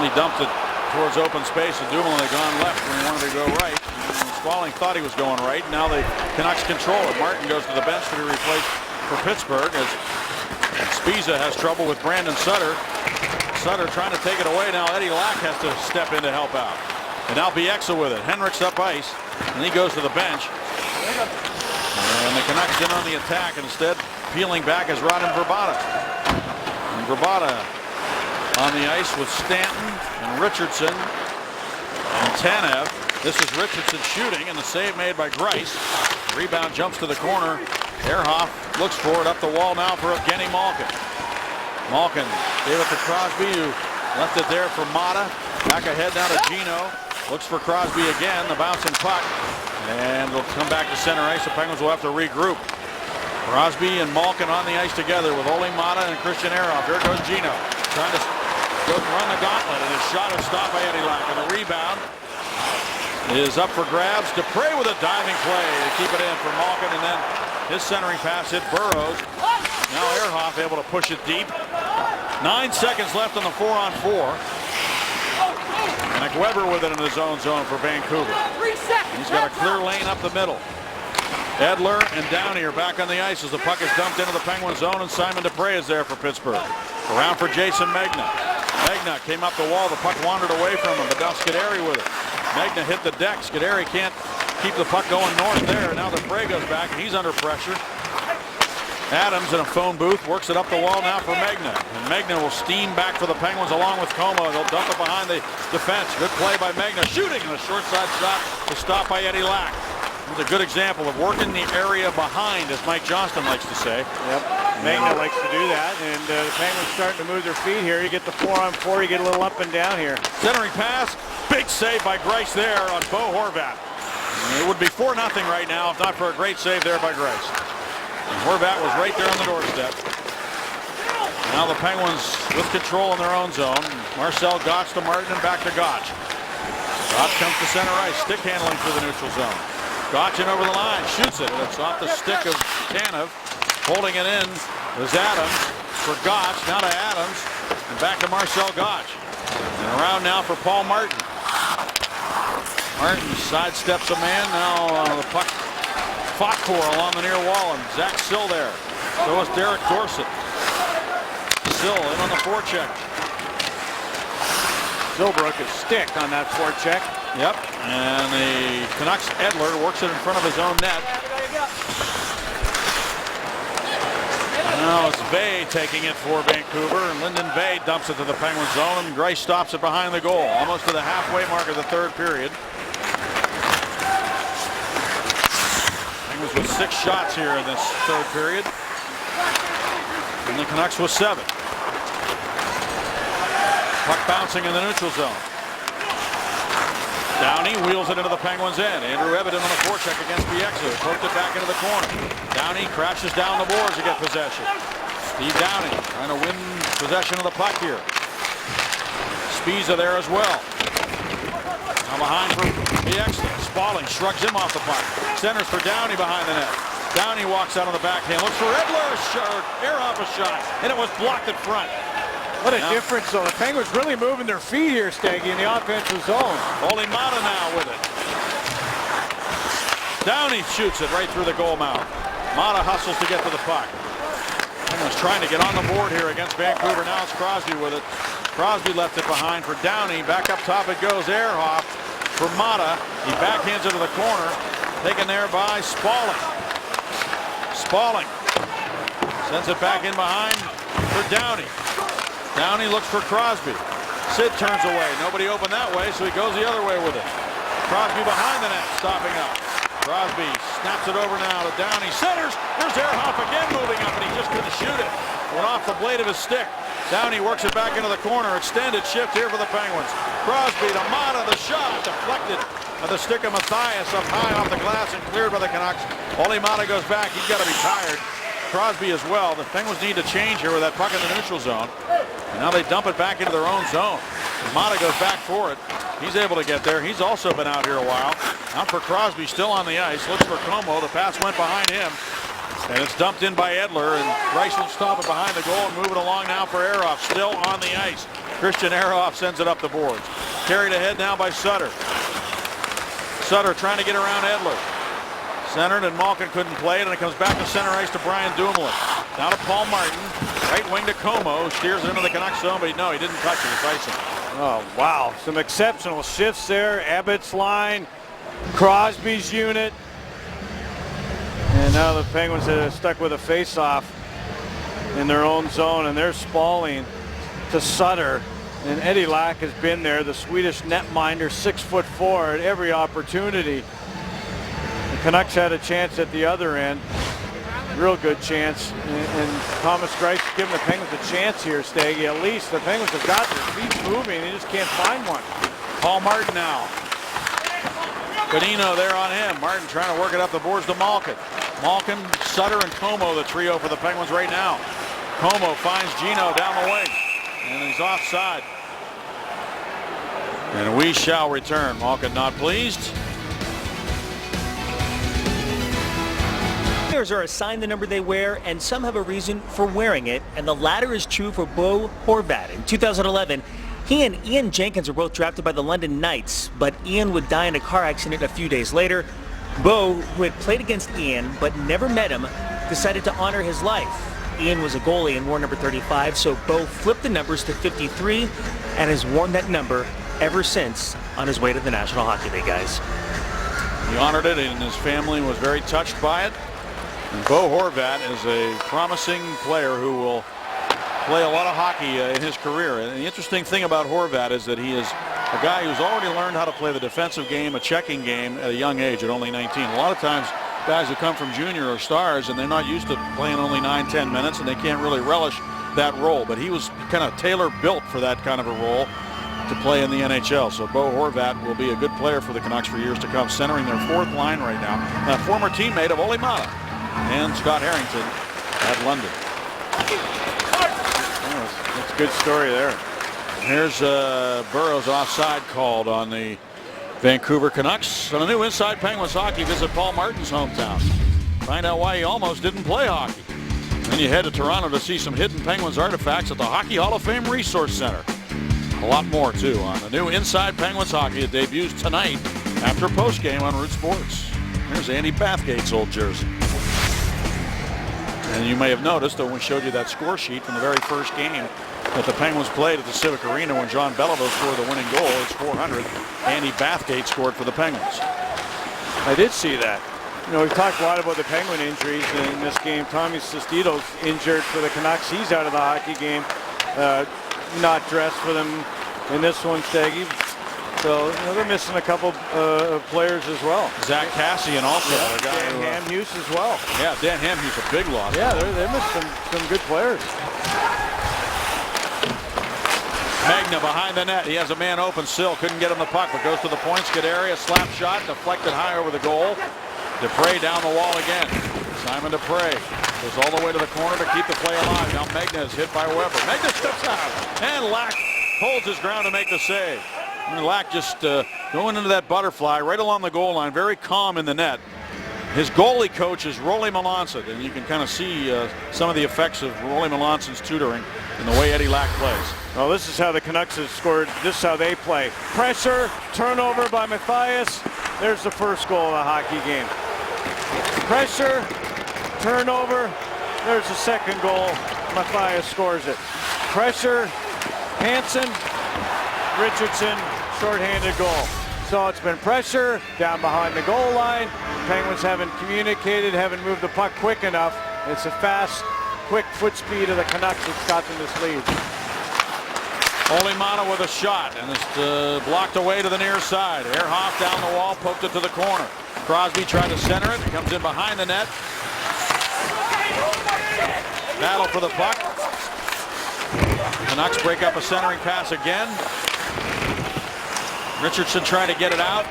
only dumped it towards open space. And Dumoulin had gone left when he wanted to go right. And Spalling thought he was going right. Now the Canucks control it. Martin goes to the bench to be replaced for Pittsburgh as Spiza has trouble with Brandon Sutter. Sutter trying to take it away. Now Eddie Lack has to step in to help out. And now Bieksa with it. Henrik's up ice. And he goes to the bench. And the Canucks in on the attack. And instead, peeling back is Radim Vrbata. And Vrbata on the ice with Stanton and Richardson and Tanev. This is Richardson shooting, and the save made by Greiss. The rebound jumps to the corner. Ehrhoff looks for it up the wall now for Evgeny Malkin. Malkin gave it to Crosby, who left it there for Mata. Back ahead now to Gino. Looks for Crosby again, the bouncing puck. And it'll come back to center ice. The Penguins will have to regroup. Crosby and Malkin on the ice together with Ole Mata and Christian Ehrhoff. Here goes Gino. Trying to run the gauntlet, and his shot is stopped by Eddie Lack. And the rebound is up for grabs. Dupre with a diving play to keep it in for Malkin, and then his centering pass hit Burrows. Now Ehrhoff able to push it deep. 9 seconds left on the 4-on-4. McWeber with it in his own zone for Vancouver. He's got a clear lane up the middle. Edler and Downey are back on the ice as the puck is dumped into the Penguin zone, and Simon Dupre is there for Pittsburgh. Around for Jason Megna. Megna came up the wall. The puck wandered away from him, but now Scuderi with it. Megna hit the deck. Scuderi can't keep the puck going north there. Now Dupre goes back, and he's under pressure. Adams in a phone booth works it up the wall now for Megna. And Megna will steam back for the Penguins along with Como. They'll dump it behind the defense. Good play by Megna. Shooting and a short side shot to stop by Eddie Lack. It's a good example of working the area behind, as Mike Johnston likes to say. Yep. Megna likes to do that, and the Penguins starting to move their feet here. You get the 4-on-4, you get a little up and down here. Centering pass. Big save by Greiss there on Bo Horvat. It would be 4-0 right now if not for a great save there by Greiss. And Horvat was right there on the doorstep. Now the Penguins with control in their own zone. Marcel Gotch to Martin and back to Gotch. Gotch comes to center ice. Stick handling for the neutral zone. Gotch in over the line. Shoots it. It's off the stick of Tanev. Holding it in is Adams for Gotch. Now to Adams. And back to Marcel Gotch. And around now for Paul Martin. Martin sidesteps a man. Now the puck fought for along the near wall, and Zach Sill there. So is Derek Dorsett. Sill in on the forecheck. Zilbrook is stick on that forecheck. Yep, and the Canucks Edler works it in front of his own net. Now it's Vey taking it for Vancouver, and Lyndon Vey dumps it to the Penguin zone, and Greiss stops it behind the goal, almost to the halfway mark of the third period. Penguins with 6 shots here in this third period, and the Canucks with 7. Puck bouncing in the neutral zone. Downey wheels it into the Penguins' end. Andrew Evedon on the forecheck against Bieksa. Poked it back into the corner. Downey crashes down the boards to get possession. Steve Downey trying to win possession of the puck here. Spiza there as well. Now behind for Bieksa. Spaulding shrugs him off the puck. Centers for Downey behind the net. Downey walks out on the backhand. Looks for Edler. Air off a shot. And it was blocked at front. What a difference, though. The Penguins really moving their feet here, Steggy, in the offensive zone. Holy Mata now with it. Downey shoots it right through the goal mouth. Mata hustles to get to the puck. Penguins trying to get on the board here against Vancouver. Now it's Crosby with it. Crosby left it behind for Downey. Back up top it goes. Ehrhoff for Mata. He backhands it to the corner. Taken there by Spaulding. Spaulding sends it back in behind for Downey. Downey looks for Crosby. Sid turns away. Nobody open that way, so he goes the other way with it. Crosby behind the net, stopping up. Crosby snaps it over now to Downey. Centers. There's Ehrhoff again moving up, and he just couldn't shoot it. Went off the blade of his stick. Downey works it back into the corner. Extended shift here for the Penguins. Crosby to Mata. The shot deflected at the stick of Matthias up high off the glass and cleared by the Canucks. Ole Mata goes back. He's got to be tired. Crosby as well. The Penguins need to change here with that puck in the neutral zone. And now they dump it back into their own zone. Mata goes back for it. He's able to get there. He's also been out here a while. Out for Crosby, still on the ice. Looks for Como. The pass went behind him. And it's dumped in by Edler. And Greiss will stop it behind the goal and move it along now for Ehrhoff. Still on the ice. Christian Ehrhoff sends it up the boards. Carried ahead now by Sutter. Sutter trying to get around Edler. Centered, and Malkin couldn't play it, and it comes back to center ice to Brian Dumoulin. Now to Paul Martin. Right wing to Como. Steers it into the Canucks zone, but no, he didn't touch it. It's icing. Oh, wow. Some exceptional shifts there. Abbott's line, Crosby's unit. And now the Penguins are stuck with a face-off in their own zone, and they're Spaulding to Sutter. And Eddie Lack has been there, the Swedish netminder, 6'4", at every opportunity. The Canucks had a chance at the other end. Real good chance. And Thomas Greiss giving the Penguins a chance here, Staggy. At least the Penguins have got their feet moving. They just can't find one. Paul Martin now. Bonino there on him. Martin trying to work it up the boards to Malkin. Malkin, Sutter, and Como, the trio for the Penguins right now. Como finds Gino down the wing. And he's offside. And we shall return. Malkin not pleased. Players are assigned the number they wear, and some have a reason for wearing it, and the latter is true for Bo Horvat. In 2011, He and Ian Jenkins were both drafted by the London Knights, but Ian would die in a car accident a few days later. Bo, who had played against Ian but never met him, decided to honor his life. Ian was a goalie and wore number 35, so Bo flipped the numbers to 53 and has worn that number ever since on his way to the National Hockey League, guys. He honored it, and his family was very touched by it. And Bo Horvat is a promising player who will play a lot of hockey in his career. And the interesting thing about Horvat is that he is a guy who's already learned how to play the defensive game, a checking game at a young age, at only 19. A lot of times guys who come from junior or stars and they're not used to playing only 9-10 minutes and they can't really relish that role. But he was kind of tailor built for that kind of a role to play in the NHL. So Bo Horvat will be a good player for the Canucks for years to come, centering their fourth line right now. A former teammate of Ole Mata and Scott Harrington at London. That's a good story there. Here's Burroughs offside called on the Vancouver Canucks. On a new Inside Penguins Hockey, visit Paul Martin's hometown. Find out why he almost didn't play hockey. Then you head to Toronto to see some hidden Penguins artifacts at the Hockey Hall of Fame Resource Center. A lot more, too, on the new Inside Penguins Hockey. It debuts tonight after postgame on Root Sports. Here's Andy Bathgate's old jersey. And you may have noticed that we showed you that score sheet from the very first game that the Penguins played at the Civic Arena when John Beliveau scored the winning goal. It's 400. Andy Bathgate scored for the Penguins. I did see that. You know, we've talked a lot about the Penguin injuries in this game. Tommy Sestito's injured for the Canucks. He's out of the hockey game. Not dressed for them in this one, Steggy. So, you know, they're missing a couple of players as well. Zach Cassian also. Yeah, Dan Hamhuis as well. Yeah, Dan Hamhuis, a big loss. Yeah, they missed some good players. Magna behind the net. He has a man open still. Couldn't get him the puck, but goes to the point. Skid area. Slap shot. Deflected high over the goal. Dupre down the wall again. Simon Dupre goes all the way to the corner to keep the play alive. Now Magna is hit by Weber. Magna steps out. And Lack holds his ground to make the save. And Lack just going into that butterfly right along the goal line. Very calm in the net. His goalie coach is Rolly Melanson, and you can kind of see some of the effects of Rolly Melanson's tutoring in the way Eddie Lack plays. Well, this is how the Canucks have scored. This is how they play. Pressure, turnover by Matthias. There's the first goal of the hockey game. Pressure, turnover. There's the second goal. Matthias scores it. Pressure, Hansen, Richardson, shorthanded goal. So it's been pressure down behind the goal line. Penguins haven't communicated, haven't moved the puck quick enough. It's a fast, quick foot speed of the Canucks that's got them this lead. Ole Mata with a shot, and it's blocked away to the near side. Ehrhoff down the wall, poked it to the corner. Crosby tried to center it. It comes in behind the net. Battle for the puck. Canucks break up a centering pass again. Richardson trying to get it out.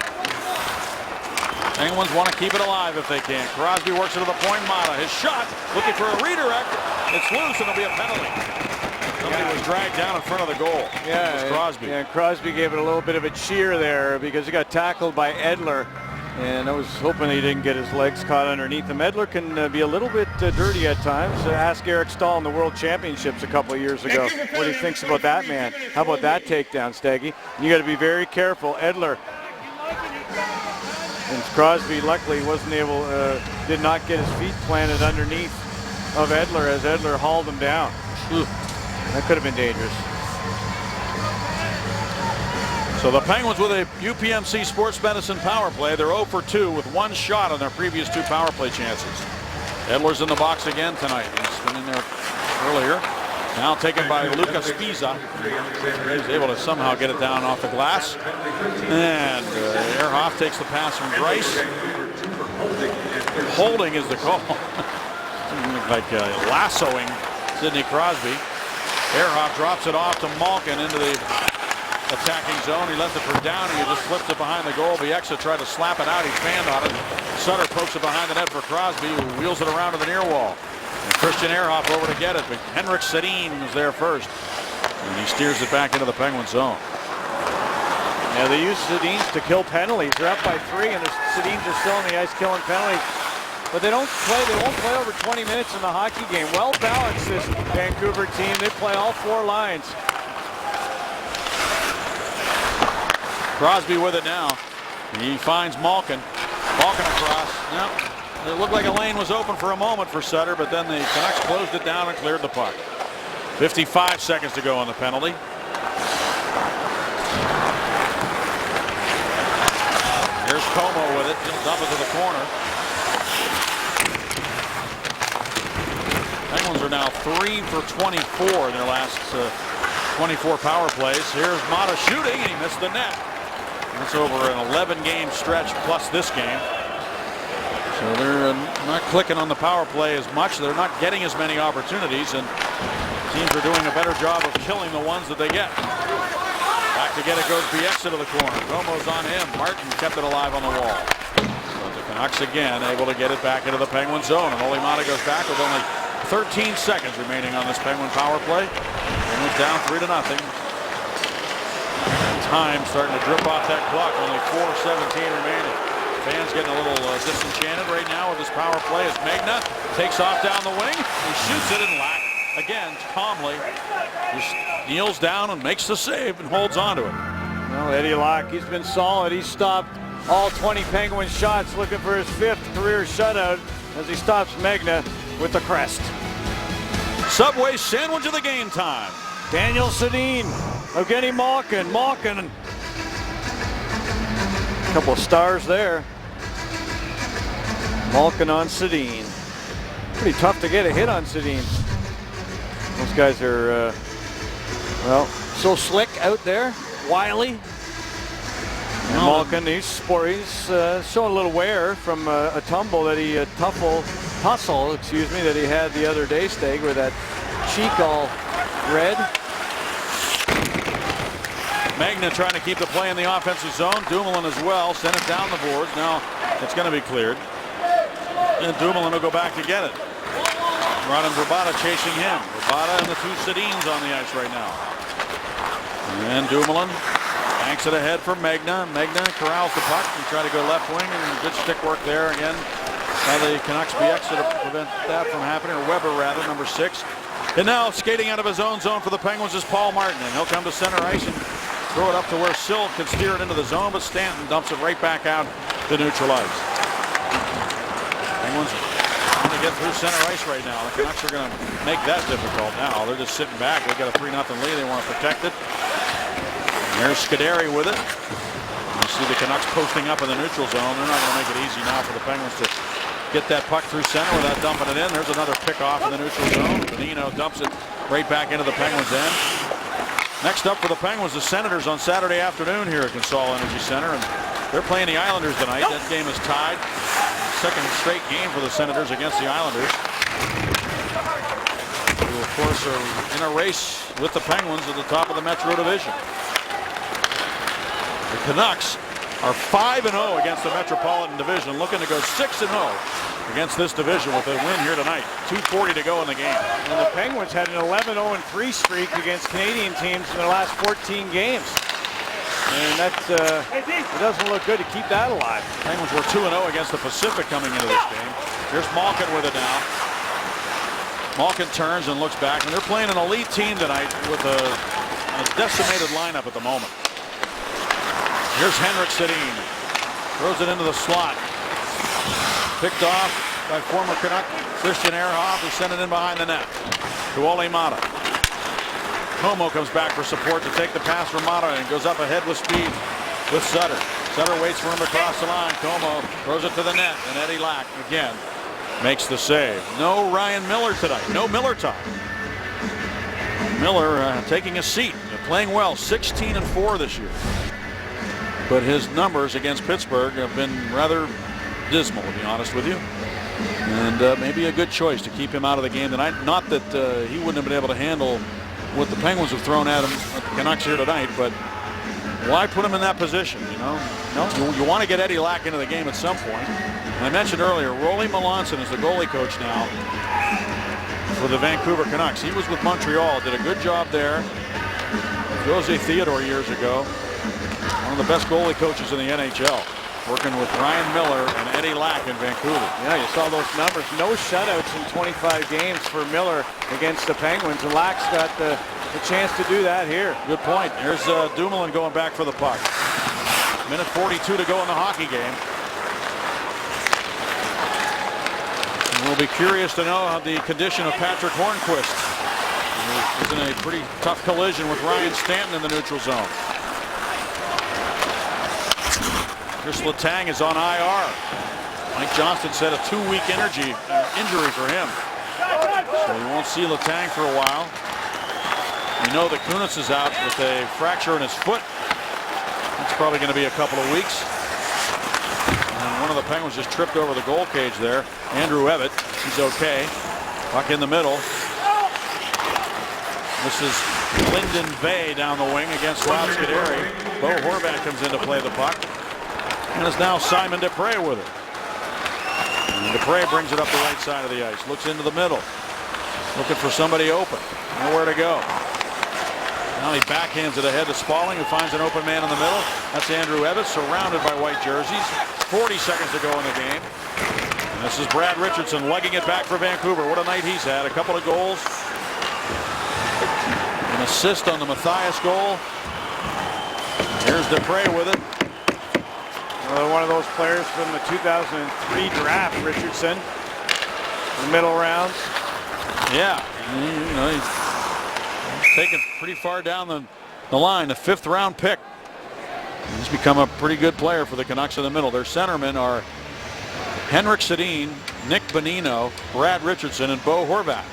Penguins want to keep it alive if they can. Crosby works it to the point. Mata, his shot, looking for a redirect. It's loose, and it'll be a penalty. Somebody was dragged down in front of the goal. Yeah, Crosby. Yeah, Crosby gave it a little bit of a cheer there because he got tackled by Edler. And I was hoping he didn't get his legs caught underneath him. Edler can be a little bit dirty at times. Ask Eric Stahl in the World Championships a couple of years ago what he thinks about that man. How about that takedown, Steggy? You got to be very careful. Edler. And Crosby, luckily, wasn't able, did not get his feet planted underneath of Edler as Edler hauled him down. That could have been dangerous. So the Penguins with a UPMC Sports Medicine power play. They're 0 for 2 with one shot on their previous two power play chances. Edler's in the box again tonight. He's been in there earlier. Now taken by Luca Spiza. He's able to somehow get it down off the glass. And Ehrhoff takes the pass from Grice. Holding is the call. Like lassoing Sidney Crosby. Ehrhoff drops it off to Malkin into the attacking zone. He left it for Downey. He just flipped it behind the goal. Bieksa tried to slap it out. He fanned on it. Sutter pokes it behind the net for Crosby, who wheels it around to the near wall. And Christian Ehrhoff over to get it, but Henrik Sedin was there first. And he steers it back into the Penguin zone. Yeah, they use Sedins to kill penalties. They're up by 3, and the Sedins are still on the ice killing penalties. But they won't play over 20 minutes in the hockey game. Well balanced, this Vancouver team. They play all 4 lines. Crosby with it now. He finds Malkin. Malkin across. Yep. It looked like a lane was open for a moment for Sutter, but then the Canucks closed it down and cleared the puck. 55 seconds to go on the penalty. Here's Como with it. He'll dump it to the corner. Penguins are now 3 for 24 in their last 24 power plays. Here's Mata shooting, and he missed the net. That's over an 11-game stretch plus this game. So they're not clicking on the power play as much. They're not getting as many opportunities, and teams are doing a better job of killing the ones that they get. Back to get it goes Bieksa to the corner. Como's on him. Martin kept it alive on the wall. But the Canucks again able to get it back into the Penguin zone, and Olli Maatta goes back with only 13 seconds remaining on this Penguin power play. Penguins down 3-0. And time starting to drip off that clock. Only 4:17 remaining. Fans getting a little disenchanted right now with this power play as Magna takes off down the wing. He shoots it, and Lack again calmly just kneels down and makes the save and holds on to it. Well, Eddie Lack, he's been solid. He stopped all 20 Penguin shots, looking for his 5th career shutout as he stops Magna with the crest. Subway sandwich of the game time. Daniel Sedin, Evgeny Malkin. Malkin, a couple of stars there. Malkin on Sedin. Pretty tough to get a hit on Sedin. Those guys are, well, so slick out there. Wily. And Malkin, he's showing a little wear from a tumble that he tussle, that he had the other day, Steg, with that cheek all red. Magna trying to keep the play in the offensive zone. Dumoulin as well. Sent it down the boards. Now it's going to be cleared. And Dumoulin will go back to get it. Radim Vrbata chasing him. Vrbata and the two Sedins on the ice right now. And Dumoulin banks it ahead for Magna. Magna corrals the puck and try to go left wing, and good stick work there again. Now the Canucks Bieksa to prevent that from happening, or Weber rather, number 6. And now skating out of his own zone for the Penguins is Paul Martin, and he'll come to center ice and throw it up to where Sill could steer it into the zone, but Stanton dumps it right back out to neutral ice. Penguins trying to get through center ice right now. The Canucks are going to make that difficult now. They're just sitting back. They've got a 3-0 lead. They want to protect it. And there's Scuderi with it. You see the Canucks posting up in the neutral zone. They're not going to make it easy now for the Penguins to get that puck through center without dumping it in. There's another pick off in the neutral zone. Bonino dumps it right back into the Penguins' end. Next up for the Penguins, the Senators on Saturday afternoon here at Consol Energy Center, and they're playing the Islanders tonight. That game is tied. Second straight game for the Senators against the Islanders, who of course are in a race with the Penguins at the top of the Metro Division. The Canucks are 5-0 against the Metropolitan Division, looking to go 6-0 against this division with a win here tonight. 2:40 to go in the game. And the Penguins had an 11-0-3 streak against Canadian teams in their last 14 games. And that it doesn't look good to keep that alive. Penguins were 2-0 against the Pacific coming into this game. Here's Malkin with it now. Malkin turns and looks back, and they're playing an elite team tonight with a decimated lineup at the moment. Here's Henrik Sedin. Throws it into the slot. Picked off by former Canuck Christian Ehrhoff, who sent it in behind the net to Olli Maatta. Como comes back for support to take the pass from Maatta and goes up ahead with speed with Sutter. Sutter waits for him to cross the line. Como throws it to the net, and Eddie Lack again makes the save. No Ryan Miller tonight. No Miller time. Miller taking a seat, playing well, 16-4 this year. But his numbers against Pittsburgh have been rather dismal, to be honest with you. And maybe a good choice to keep him out of the game tonight. Not that he wouldn't have been able to handle what the Penguins have thrown at him at the Canucks here tonight, but why put him in that position, you know? No, you want to get Eddie Lack into the game at some point. And I mentioned earlier, Rolly Melanson is the goalie coach now for the Vancouver Canucks. He was with Montreal, did a good job there. Jose Theodore years ago. One of the best goalie coaches in the NHL, working with Ryan Miller and Eddie Lack in Vancouver. Yeah, you saw those numbers. No shutouts in 25 games for Miller against the Penguins, and Lack's got the chance to do that here. Good point. Here's Dumoulin going back for the puck. Minute 42 to go in the hockey game. And we'll be curious to know how the condition of Patrick Hornquist. He's in a pretty tough collision with Ryan Stanton in the neutral zone. Chris Letang is on IR. Mike Johnston said a 2-week injury for him. So you won't see Letang for a while. We know that Kunitz is out with a fracture in his foot. That's probably going to be a couple of weeks. And one of the Penguins just tripped over the goal cage there. Andrew Evatt, he's okay. Puck in the middle. This is Lyndon Bay down the wing against Rob Scuderi. Bo Horvat comes in to play the puck. And it's now Simon Desprez with it. And Desprez brings it up the right side of the ice. Looks into the middle. Looking for somebody open. Nowhere to go. Now he backhands it ahead to Spaulding, who finds an open man in the middle. That's Andrew Evatt, surrounded by white jerseys. 40 seconds to go in the game. And this is Brad Richardson lugging it back for Vancouver. What a night he's had. A couple of goals. An assist on the Mathias goal. Here's Desprez with it. One of those players from the 2003 draft, Richardson. The middle rounds. Yeah, you know, he's taken pretty far down the line. The 5th round pick. He's become a pretty good player for the Canucks in the middle. Their centermen are Henrik Sedin, Nick Bonino, Brad Richardson, and Bo Horvat.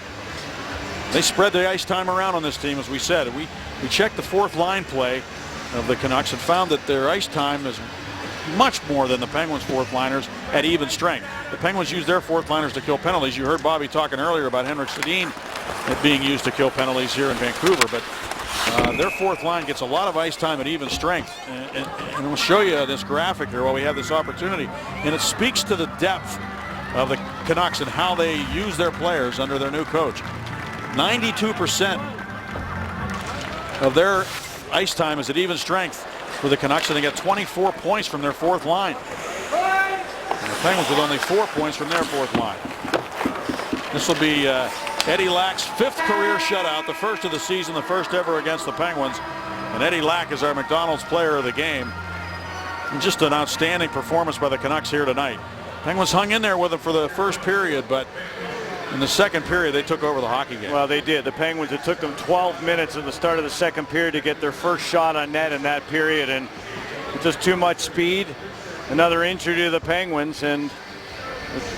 They spread the ice time around on this team, as we said. We checked the 4th line play of the Canucks and found that their ice time is much more than the Penguins' 4th liners at even strength. The Penguins use their 4th liners to kill penalties. You heard Bobby talking earlier about Henrik Sedin being used to kill penalties here in Vancouver, but their 4th line gets a lot of ice time at even strength. And we'll show you this graphic here while we have this opportunity. And it speaks to the depth of the Canucks and how they use their players under their new coach. 92% of their ice time is at even strength for the Canucks, and they get 24 points from their 4th line. And the Penguins with only 4 points from their 4th line. This will be Eddie Lack's 5th career shutout, the first of the season, the first ever against the Penguins. And Eddie Lack is our McDonald's player of the game. And just an outstanding performance by the Canucks here tonight. Penguins hung in there with them for the first period, but in the second period, they took over the hockey game. Well, they did. The Penguins, it took them 12 minutes at the start of the second period to get their first shot on net in that period, and just too much speed. Another injury to the Penguins, and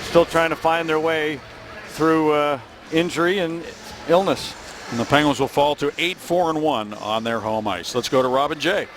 still trying to find their way through injury and illness. And the Penguins will fall to 8-4-1 on their home ice. Let's go to Robin Jay.